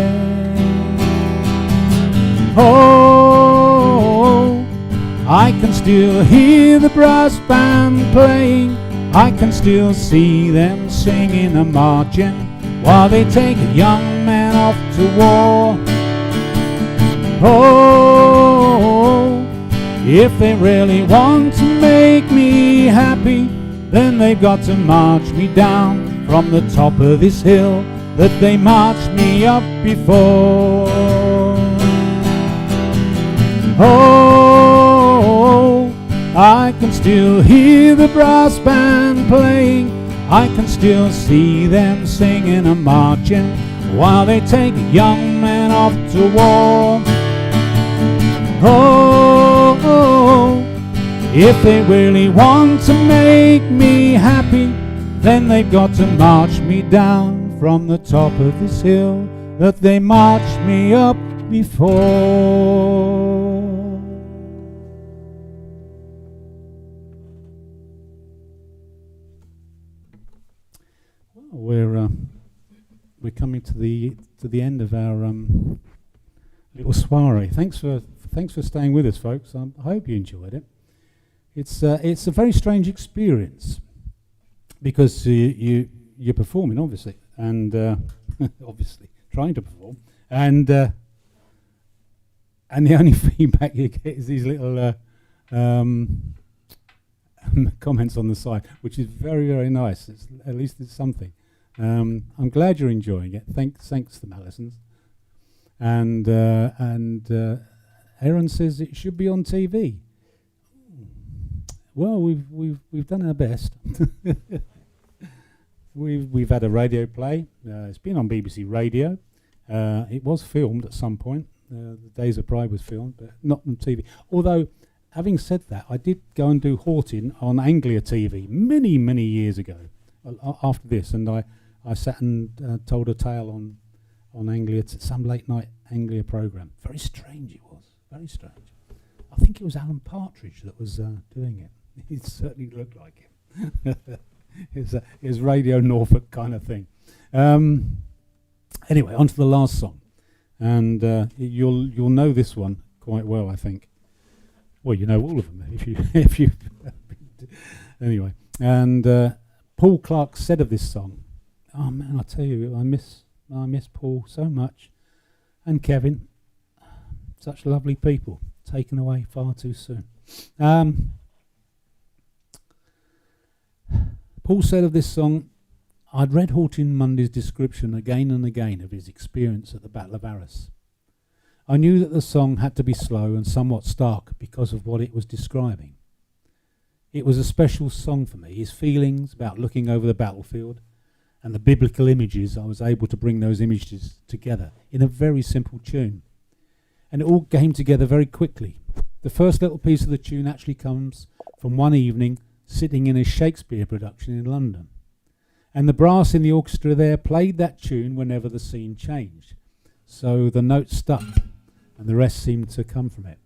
Oh, I can still hear the brass band playing. I can still see them singing and marching while they take a young man off to war. Oh, if they really want to make me happy, then they've got to march me down from the top of this hill that they marched me up before. Oh, I can still hear the brass band playing. I can still see them singing and marching while they take a young man off to war. Oh, if they really want to make me happy, then they've got to march me down from the top of this hill that they marched me up before. We're coming to the end of our little soiree. Thanks for staying with us, folks. I hope you enjoyed it. It's a very strange experience because you're performing, obviously, and obviously trying to perform, and And the only feedback you get is these little comments on the side, which is very, very nice. At least it's something. I'm glad you're enjoying it. Thanks to Malisons. And Aaron says it should be on TV. Well, we've done our best. We've had a radio play. It's been on BBC Radio. It was filmed at some point. The Days of Pride was filmed, but not on TV. Although, having said that, I did go and do Horton on Anglia TV many, many years ago. After this, and I sat and told a tale on Anglia, some late night Anglia programme. Very strange it was. Very strange. I think it was Alan Partridge that was doing it. He certainly looked like him. It was Radio Norfolk kind of thing. Anyway, on to the last song, and you'll know this one quite well, I think. Well, you know all of them if you anyway. And Paul Clark said of this song, "Oh man, I tell you, I miss Paul so much, and Kevin, such lovely people, taken away far too soon." Paul said of this song, "I'd read Horton Mundy's description again and again of his experience at the Battle of Arras. I knew that the song had to be slow and somewhat stark because of what it was describing. It was a special song for me, his feelings about looking over the battlefield and the biblical images. I was able to bring those images together in a very simple tune. And it all came together very quickly. The first little piece of the tune actually comes from one evening sitting in a Shakespeare production in London. And the brass in the orchestra there played that tune whenever the scene changed. So the note stuck, and the rest seemed to come from it."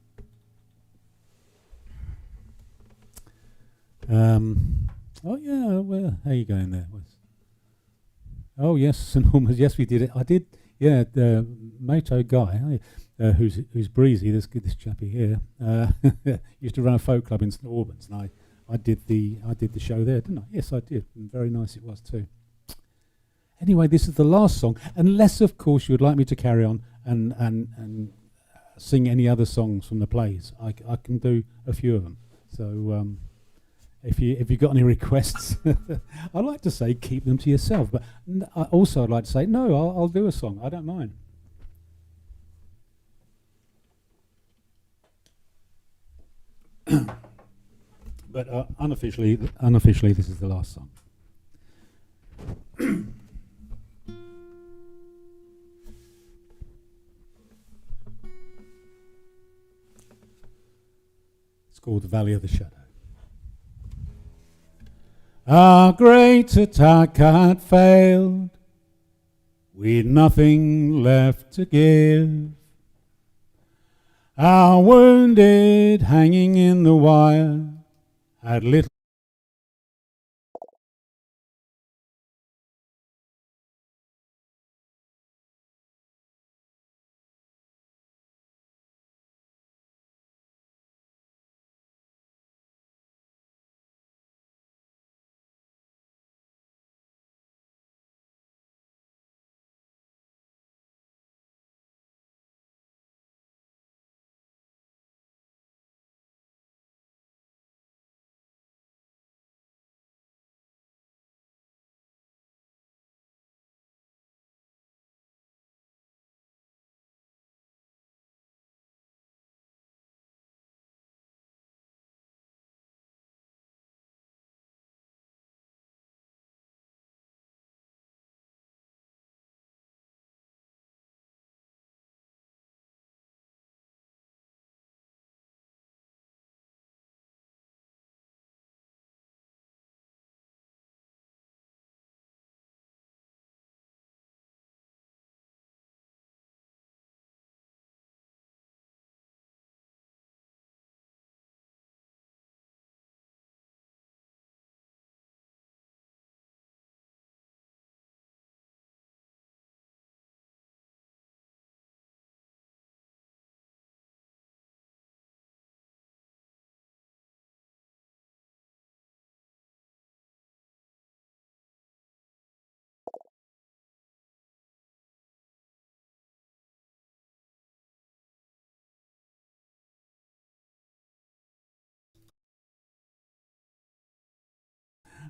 Oh yeah, well, how are you going there? Oh yes, enormous. Yes, we did it. I did. Yeah, the Mato guy, who's breezy. This chappie here used to run a folk club in St Albans, and I did the show there, didn't I? Yes, I did. And very nice it was too. Anyway, this is the last song, unless of course you would like me to carry on and sing any other songs from the plays. I can do a few of them. So if you've got any requests, I'd like to say keep them to yourself. But also I'd like to say no, I'll do a song. I don't mind. But unofficially, this is the last song. It's called The Valley of the Shadow. Our great attack had failed, we'd nothing left to give. Our wounded hanging in the wire had little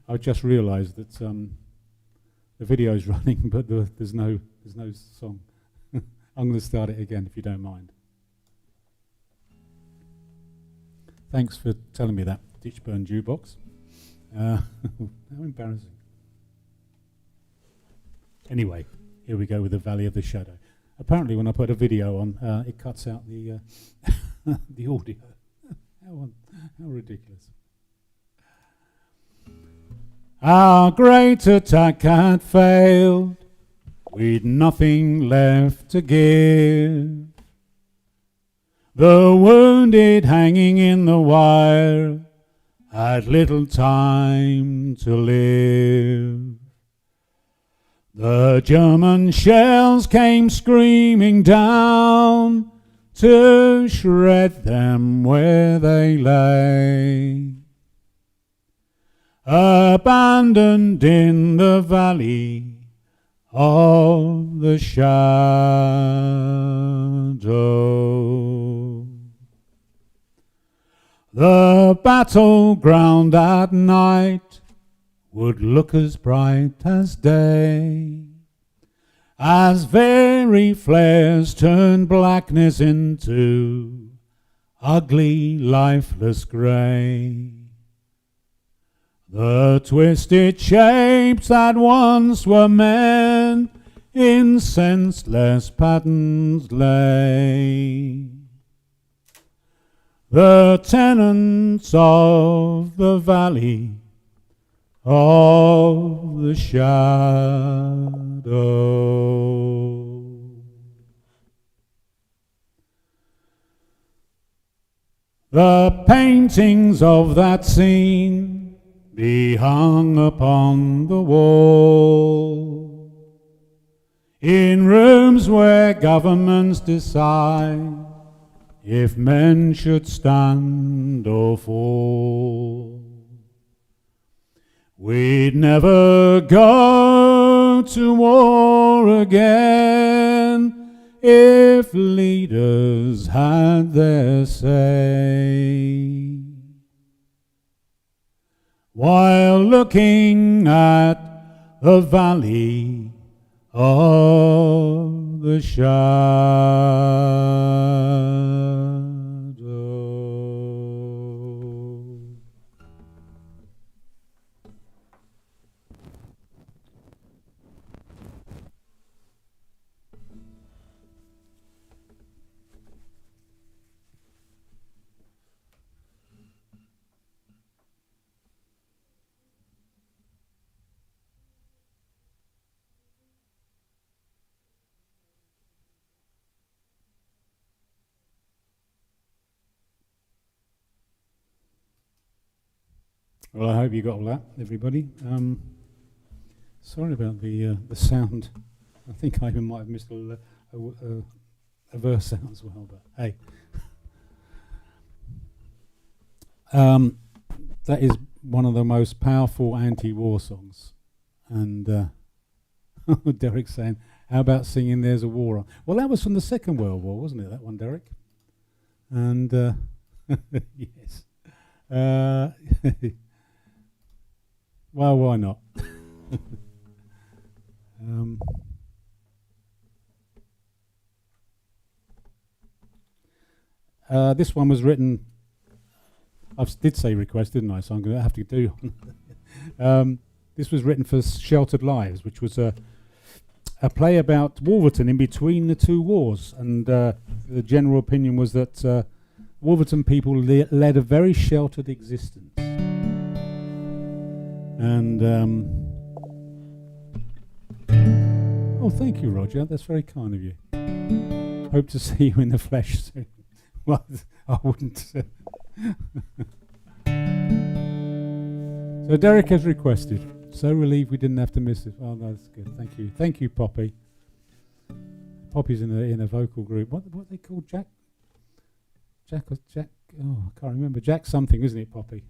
I just realised that the video's running, but there's no song. I'm going to start it again if you don't mind. Thanks for telling me that, Ditchburn Jukebox. How embarrassing. Anyway, here we go with the Valley of the Shadow. Apparently, when I put a video on, it cuts out the the audio. How ridiculous. Our great attack had failed. We'd nothing left to give. The wounded hanging in the wire had little time to live. The German shells came screaming down to shred them where they lay. Abandoned in the valley of the shadow. The battleground at night would look as bright as day, as very flares turned blackness into ugly, lifeless grey. The twisted shapes that once were men in senseless patterns lay. The tenants of the valley of the shadow. The paintings of that scene be hung upon the wall, in rooms where governments decide if men should stand or fall. We'd never go to war again if leaders had their say. While looking at the valley of the shadow. Well, I hope you got all that, everybody. Sorry about the sound. I think I even might have missed a verse out as well, but hey. That is one of the most powerful anti-war songs. And Derek's saying, how about singing There's a War On? Well, that was from the Second World War, wasn't it, that one, Derek? And, yes. Well, why not? This one was written, I did say request, didn't I? So I'm going to have to do. This was written for Sheltered Lives, which was a play about Wolverton in between the two wars. And the general opinion was that Wolverton people led a very sheltered existence. And oh, thank you, Roger. That's very kind of you. Hope to see you in the flesh soon. Well, I wouldn't. So Derek has requested. So relieved we didn't have to miss it. Oh, no, that's good. Thank you. Thank you, Poppy. Poppy's in a vocal group. What are they called? Jack. Oh, I can't remember. Jack something, isn't it, Poppy?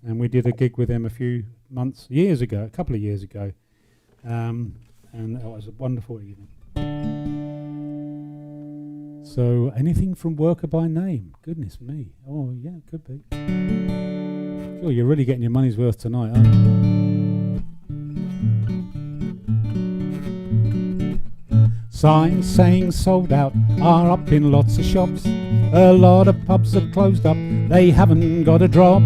And we did a gig with them a couple of years ago, and it was a wonderful evening. So, anything from Worker by Name? Goodness me. Oh, yeah, it could be. Sure, you're really getting your money's worth tonight, aren't you? Signs saying sold out are up in lots of shops. A lot of pubs are closed up, they haven't got a drop.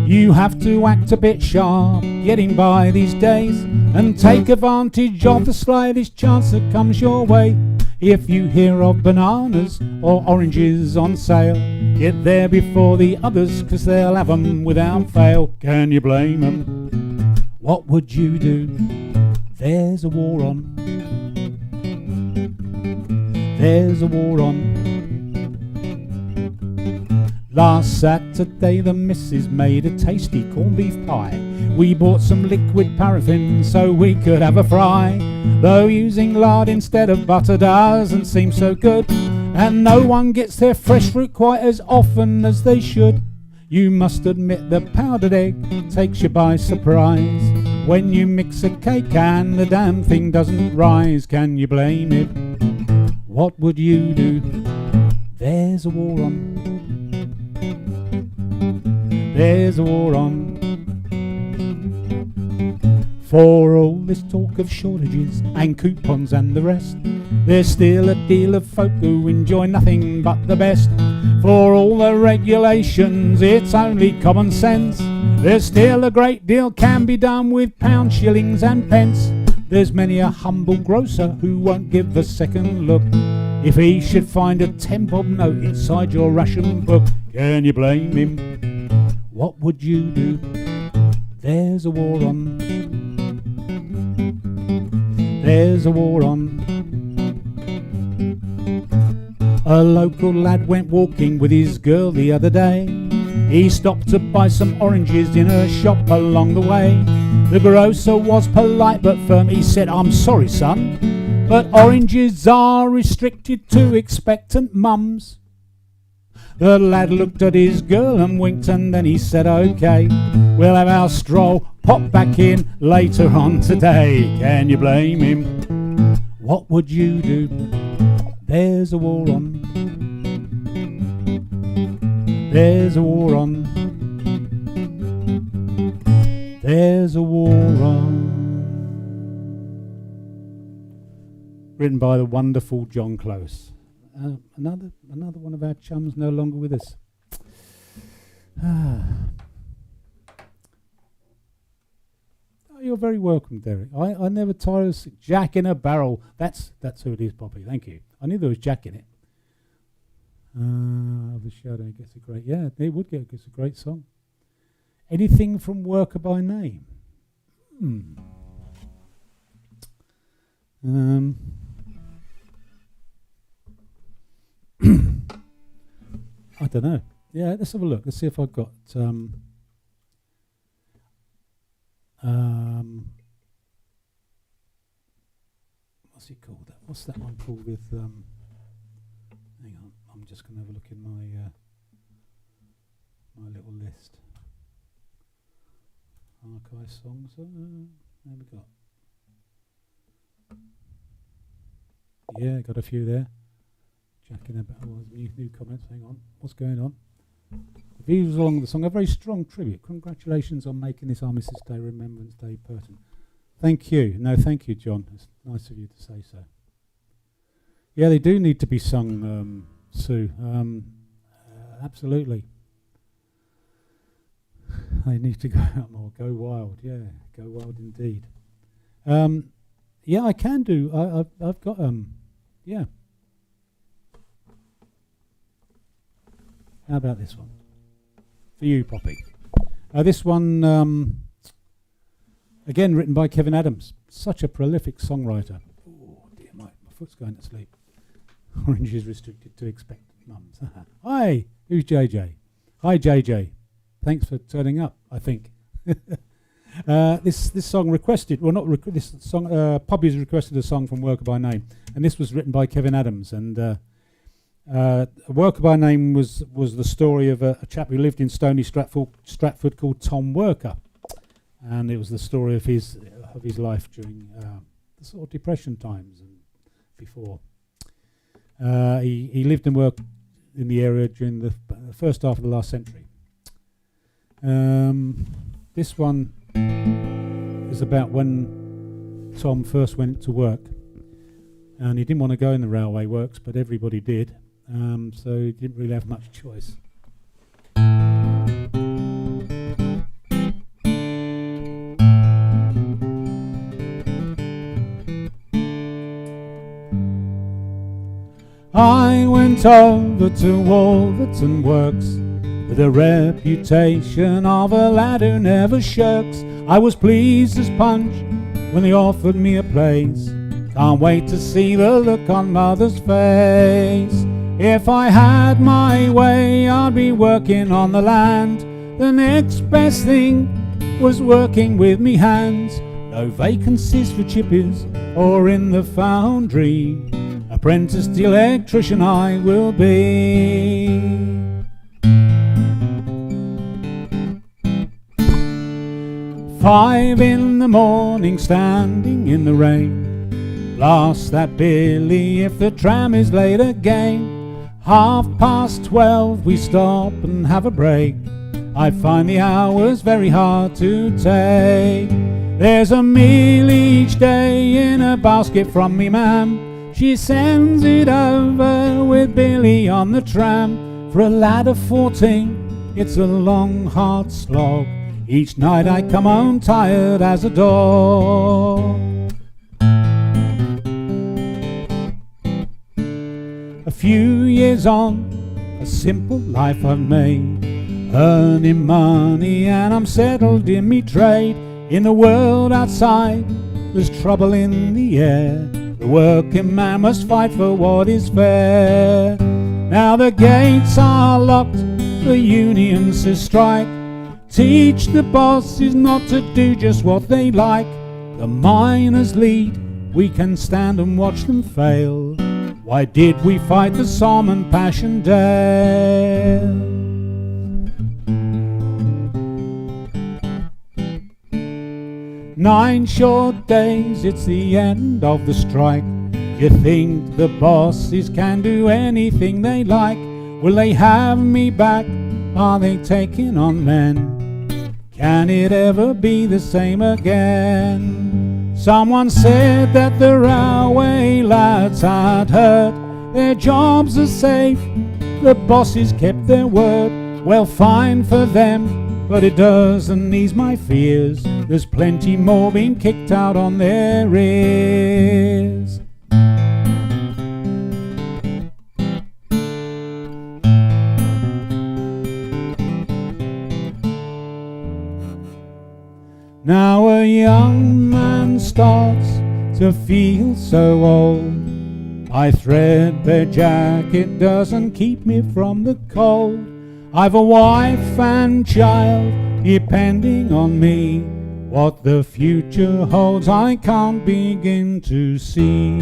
You have to act a bit sharp, getting by these days, and take advantage of the slightest chance that comes your way. If you hear of bananas or oranges on sale, get there before the others, 'cause they'll have 'em without fail. Can you blame 'em? What would you do? There's a war on. There's a war on. Last Saturday the missus made a tasty corned beef pie. We bought some liquid paraffin so we could have a fry. Though using lard instead of butter doesn't seem so good, and no one gets their fresh fruit quite as often as they should. You must admit the powdered egg takes you by surprise. When you mix a cake and the damn thing doesn't rise, can you blame it? What would you do? There's a war on. There's a war on. For all this talk of shortages and coupons and the rest, there's still a deal of folk who enjoy nothing but the best. For all the regulations, it's only common sense. There's still a great deal can be done with pounds, shillings and pence. There's many a humble grocer who won't give a second look if he should find a 10-bob note inside your ration book. Can you blame him? What would you do? There's a war on. There's a war on. A local lad went walking with his girl the other day. He stopped to buy some oranges in a shop along the way. The grocer was polite but firm. He said, "I'm sorry, son, but oranges are restricted to expectant mums." The lad looked at his girl and winked, and then he said, "OK, we'll have our stroll, pop back in later on today." Can you blame him? What would you do? There's a war on. There's a war on. There's a war on. Written by the wonderful John Close. Another one of our chums no longer with us. Oh, you're very welcome, Derek. I never tire of Jack in a Barrel. That's who it is, Poppy. Thank you. I knew there was Jack in it. The Shadow gets a great. Yeah, it would gets a great song. Anything from Worker by Name? I don't know. Yeah, let's have a look. Let's see if I've got what's it called? What's that one called with hang on, I'm just gonna have a look in my my little list. Archive songs. There we go. Yeah, got a few there. Jack in a Barrel. New comments. Hang on. What's going on? The views along the song. A very strong tribute. Congratulations on making this Armistice Day, Remembrance Day pertinent. Thank you. No, thank you, John. It's nice of you to say so. Yeah, they do need to be sung, Sue. Absolutely. They need to go out more. Go wild. Yeah, go wild indeed. Yeah, I can do. I've got yeah. How about this one? For you, Poppy. This one, again, written by Kevin Adams. Such a prolific songwriter. Oh, dear, my foot's going to sleep. Orange is restricted to expectant mums. Hi, who's JJ? Hi, JJ. Thanks for turning up, I think. This song requested, well, not this song, Poppy's requested a song from Worker by Name, and this was written by Kevin Adams, and Worker by Name was the story of a chap who lived in Stony Stratford called Tom Worker, and it was the story of his life during the sort of depression times and before. He lived and worked in the area during the first half of the last century. This one is about when Tom first went to work, and he didn't want to go in the railway works, but everybody did, so he didn't really have much choice. I went over to Wolverton Works with a reputation of a lad who never shirks. I was pleased as punch when they offered me a place. Can't wait to see the look on mother's face. If I had my way, I'd be working on the land. The next best thing was working with me hands. No vacancies for chippies or in the foundry. Apprentice electrician I will be. 5 in the morning, standing in the rain. Blast that billy if the tram is late again. 12:30 we stop and have a break. I find the hours very hard to take. There's a meal each day in a basket from me ma'am. She sends it over with Billy on the tram. For a lad of 14, it's a long hard slog. Each night I come home tired as a dog. A few years on, a simple life I've made, earning money and I'm settled in me trade. In the world outside, there's trouble in the air. The working man must fight for what is fair. Now the gates are locked, the union says strike. Teach the bosses not to do just what they like. The miners lead, we can stand and watch them fail. Why did we fight the Somme and Passchendaele? 9 short days, it's the end of the strike. You think the bosses can do anything they like? Will they have me back? Are they taking on men? Can it ever be the same again? Someone said that the railway lads had heard their jobs are safe, the bosses kept their word. Well, fine for them, but it doesn't ease my fears. There's plenty more being kicked out on their ears. Now a young man starts to feel so old. My threadbare jacket doesn't keep me from the cold. I've a wife and child depending on me. What the future holds I can't begin to see.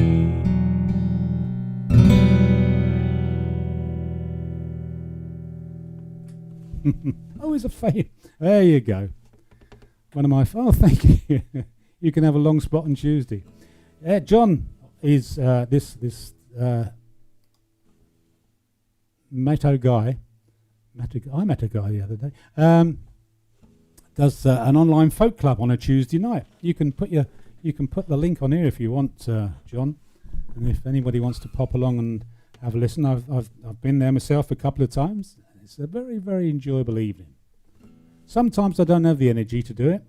Oh, it's a fade. There you go. One of my... Oh, thank you. You can have a long spot on Tuesday. John is this Matto guy. I met a guy the other day. Does an online folk club on a Tuesday night. You can put the link on here if you want, John. And if anybody wants to pop along and have a listen, I've been there myself a couple of times. It's a very, very enjoyable evening. Sometimes I don't have the energy to do it.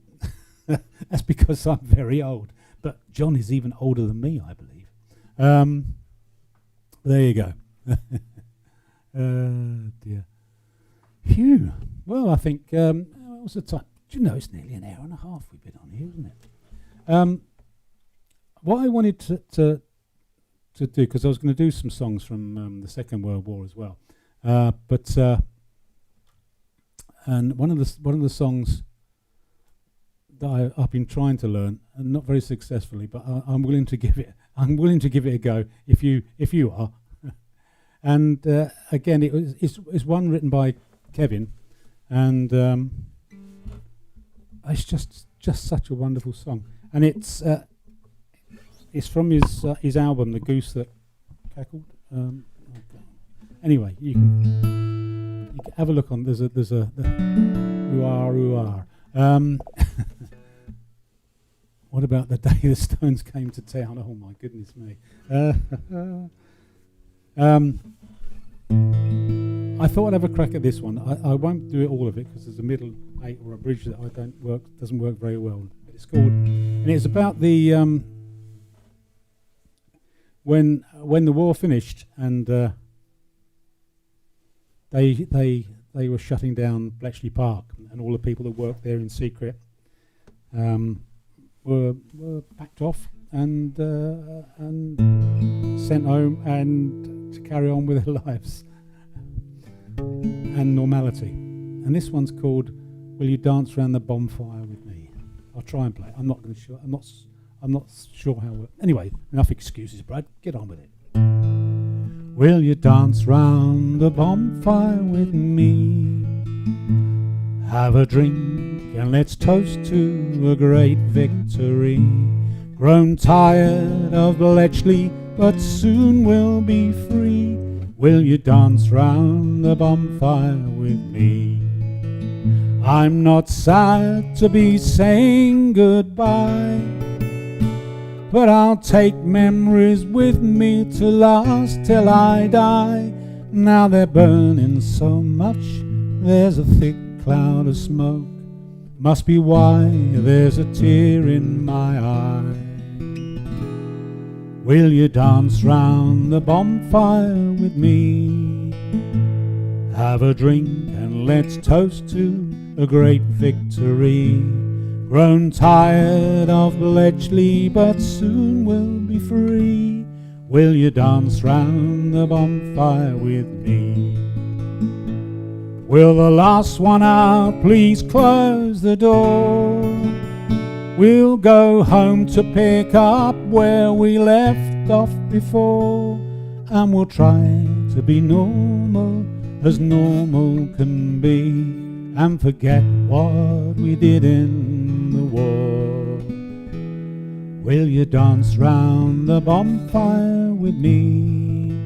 That's because I'm very old. But John is even older than me, I believe. There you go. Dear. Phew. Well, I think what was the time? Do you know it's nearly an hour and a half we've been on here, isn't it? What I wanted to do, because I was going to do some songs from the Second World War as well, and one of the songs that I've been trying to learn, and not very successfully, but I'm willing to give it a go if you are. And again, it's one written by Kevin, and it's just such a wonderful song, and it's from his album, The Goose That Cackled. Anyway, you can have a look on. We Ooh, ah. What about the day the Stones came to town? Oh my goodness me. I thought I'd have a crack at this one. I won't do it all of it because there's a middle 8 or a bridge that doesn't work very well. But it's called, and it's about the when the war finished and they were shutting down Bletchley Park, and all the people that worked there in secret were packed off and sent home and to carry on with their lives and normality. And this one's called "Will You Dance Round the Bonfire with Me?" I'll try and play it. I'm not sure how. Anyway, enough excuses, Brad. Get on with it. Will you dance round the bonfire with me? Have a drink and let's toast to a great victory. Grown tired of Bletchley, but soon we'll be free. Will you dance round the bonfire with me? I'm not sad to be saying goodbye, but I'll take memories with me to last till I die. Now they're burning so much, there's a thick cloud of smoke. Must be why there's a tear in my eye. Will you dance round the bonfire with me? Have a drink and let's toast to a great victory. Grown tired of Bletchley, but soon we'll be free. Will you dance round the bonfire with me? Will the last one out please close the door? We'll go home to pick up where we left off before, and we'll try to be normal as normal can be, and forget what we did in the war. Will you dance round the bonfire with me?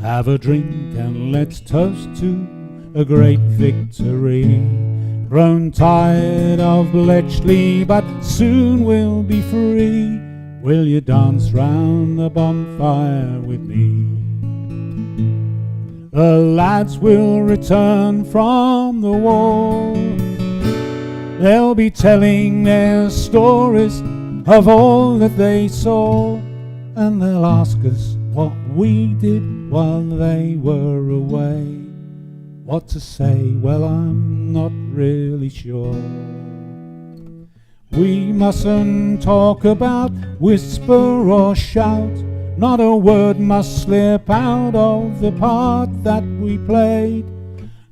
Have a drink and let's toast to a great victory. Grown tired of Bletchley, but soon we'll be free. Will you dance round the bonfire with me? The lads will return from the war. They'll be telling their stories of all that they saw, and they'll ask us what we did while they were away. What to say? Well, I'm not really sure. We mustn't talk about whisper or shout. Not a word must slip out of the part that we played.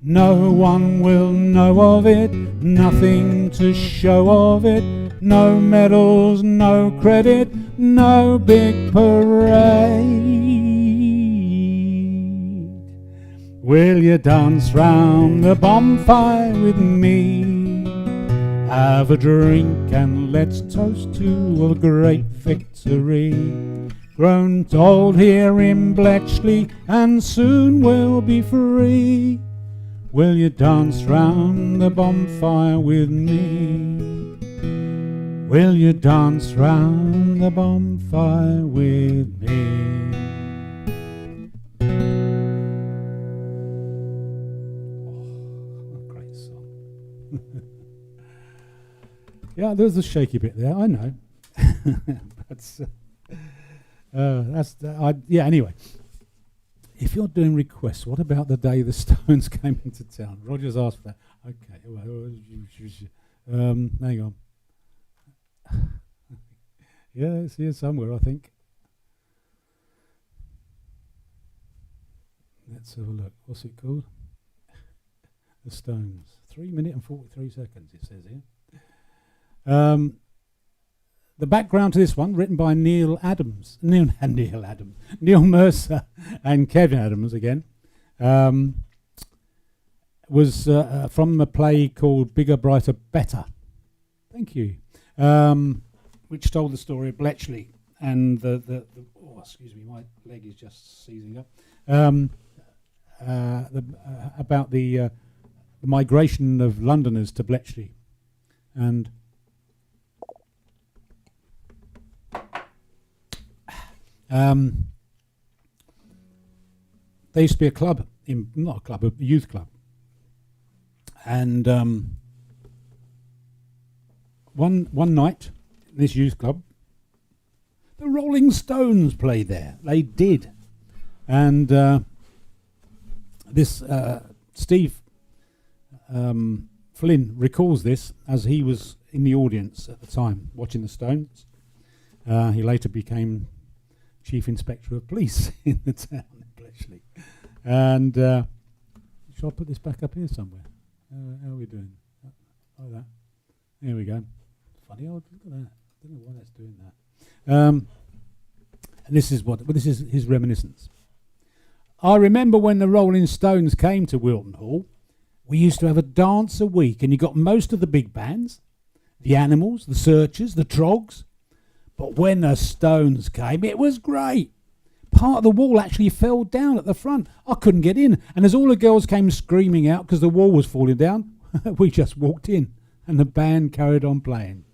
No one will know of it, nothing to show of it. No medals, no credit, no big parade. Will you dance round the bonfire with me? Have a drink and let's toast to a great victory. Grown old here in Bletchley, and soon we'll be free. Will you dance round the bonfire with me? Will you dance round the bonfire with me? Oh, great song. Yeah, there's a shaky bit there, I know. Anyway. If you're doing requests, what about the day the Stones came into town? Roger's asked for that. Okay, well, hang on. Yeah, it's here somewhere, I think. Let's have a look. What's it called? The Stones. 3 minutes and 43 seconds, it says here. The background to this one, written by Neil Mercer and Kevin Adams again, was from a play called Bigger, Brighter, Better. Thank you. Which told the story of Bletchley and excuse me, my leg is just seizing up. About the the migration of Londoners to Bletchley. And there used to be a club, not a club, a youth club. And one night, this youth club, the Rolling Stones played there. They did. And this Steve Flynn recalls this as he was in the audience at the time watching the Stones. He later became Chief Inspector of Police in the town of Bletchley. And shall I put this back up here somewhere? How are we doing? Like that. There we go. Funny, look at that. I don't know why that's doing that. And this is his reminiscence. I remember when the Rolling Stones came to Wilton Hall, we used to have a dance a week, and you got most of the big bands, the Animals, the Searchers, the Trogs. But when the Stones came, it was great. Part of the wall actually fell down at the front. I couldn't get in, and as all the girls came screaming out because the wall was falling down, we just walked in, and the band carried on playing.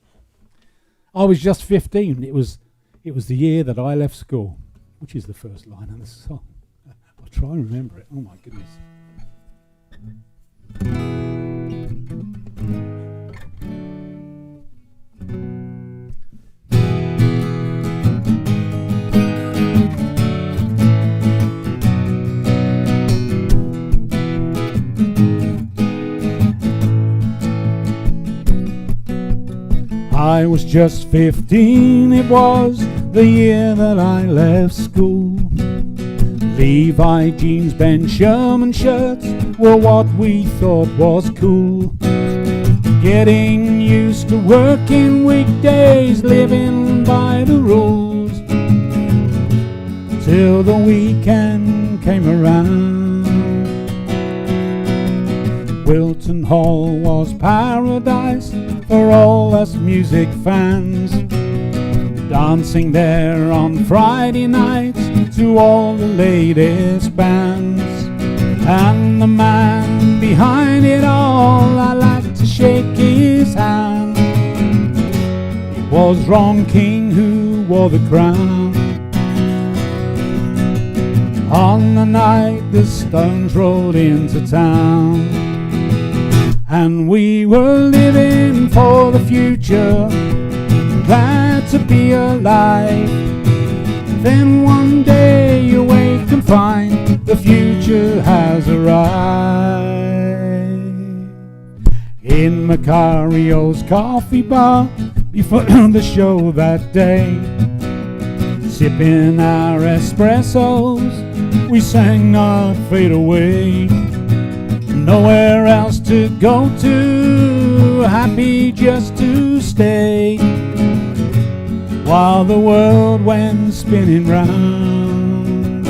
I was just 15. It was the year that I left school, which is the first line of the song. I'll try and remember it. Oh my goodness. I was just 15, it was the year that I left school. Levi jeans, Ben Sherman shirts were what we thought was cool. Getting used to working weekdays, living by the rules, till the weekend came around. Wilton Hall was paradise for all us music fans, dancing there on Friday nights to all the latest bands. And the man behind it all, I like to shake his hand. It was Ron King who wore the crown. On the night the Stones rolled into town, and we were living for the future, glad to be alive. Then one day you wake and find the future has arrived. In Macario's coffee bar before the show that day, sipping our espressos, we sang Not Fade Away. Nowhere else to go to, happy just to stay, while the world went spinning round.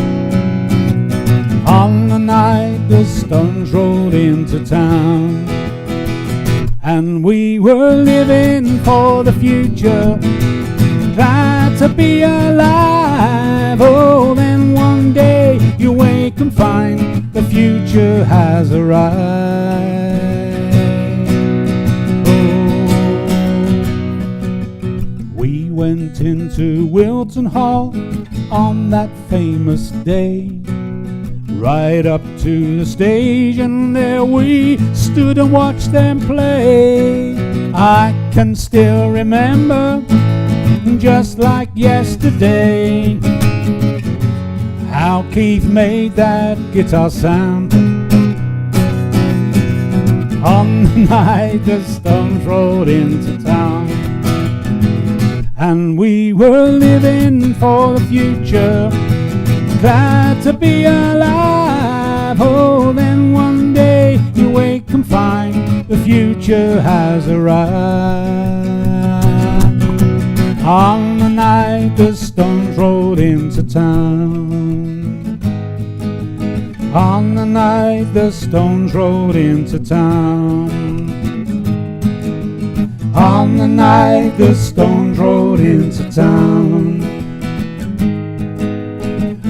On the night the Stones rolled into town, and we were living for the future, glad to be alive. Oh, then one day you wake and find the future has arrived. Oh. We went into Wilton Hall on that famous day, right up to the stage, and there we stood and watched them play. I can still remember, just like yesterday, how Keith made that guitar sound on the night the Stones rolled into town. And we were living for the future, glad to be alive. Oh, then one day you wake and find the future has arrived. On the night the Stones rolled into town, on the night the Stones rolled into town, on the night the Stones rolled into town,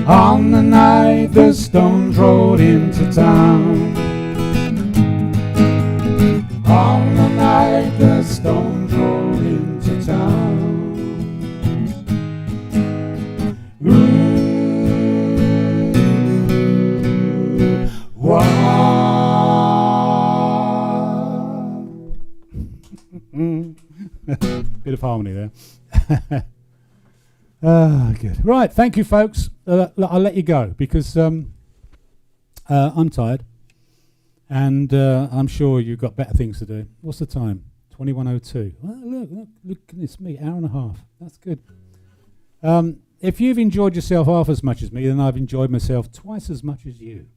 on the night the Stones rolled into town. harmony there. Ah, good. Right, thank you, folks. I'll let you go because I'm tired, and I'm sure you've got better things to do. What's the time? 21:02. Well, look, it's me, hour and a half. That's good. If you've enjoyed yourself half as much as me, then I've enjoyed myself twice as much as you.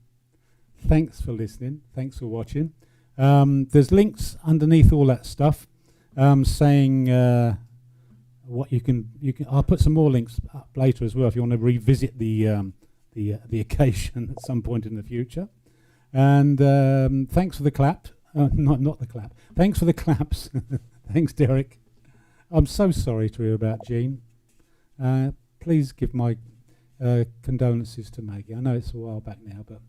Thanks for listening. Thanks for watching. There's links underneath all that stuff saying what you can. I'll put some more links up later as well if you want to revisit the occasion at some point in the future. And thanks for the clap. Not the clap. Thanks for the claps. Thanks, Derek. I'm so sorry to hear about Jean. Please give my condolences to Maggie. I know it's a while back now, but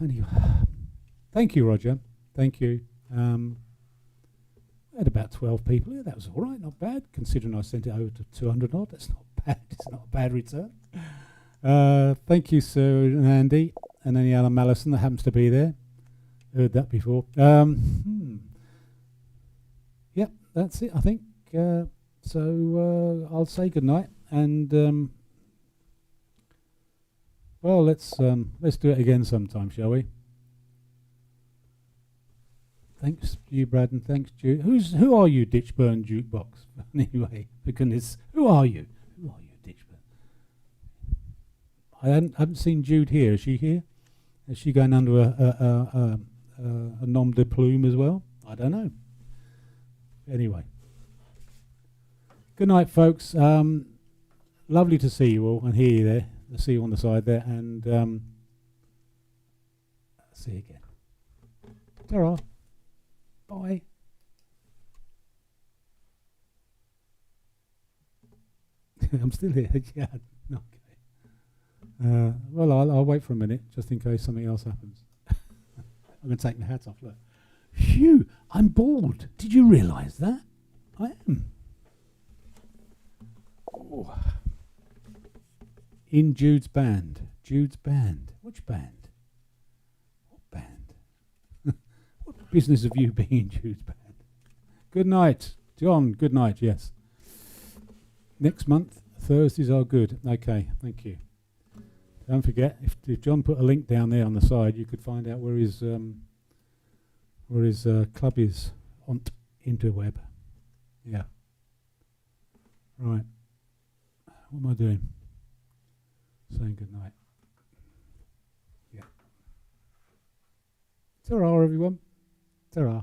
anyway. Thank you, Roger. Thank you. I had about 12 people here. That was all right, not bad, considering I sent it over to 200 odd. That's not bad. It's not a bad return. Thank you, Sir and Andy, and any other Malison that happens to be there. Heard that before. Yep, that's it, I think. So I'll say good night, and well, let's do it again sometime, shall we? Thanks, you, Brad, and thanks, Jude. Who are you, Ditchburn Jukebox? Anyway, for goodness, who are you? Who are you, Ditchburn? I haven't seen Jude here. Is she here? Is she going under a nom de plume as well? I don't know. Anyway, good night, folks. Lovely to see you all and hear you there. I'll see you on the side there, and see you again. Ta-ra. Bye. I'm still here. Yeah. Okay. Well, I'll wait for a minute just in case something else happens. I'm going to take my hat off. Look. Phew! I'm bald. Did you realise that? I am. Oh. In Jude's band. Jude's band. Which band? What band? What business have you being in Jude's band? Good night. John, good night, yes. Next month, Thursdays are good. Okay, thank you. Don't forget, if John put a link down there on the side, you could find out where his club is on interweb. Yeah. Right. What am I doing? Saying good night. Yeah. Ta-ra, everyone. Ta-ra.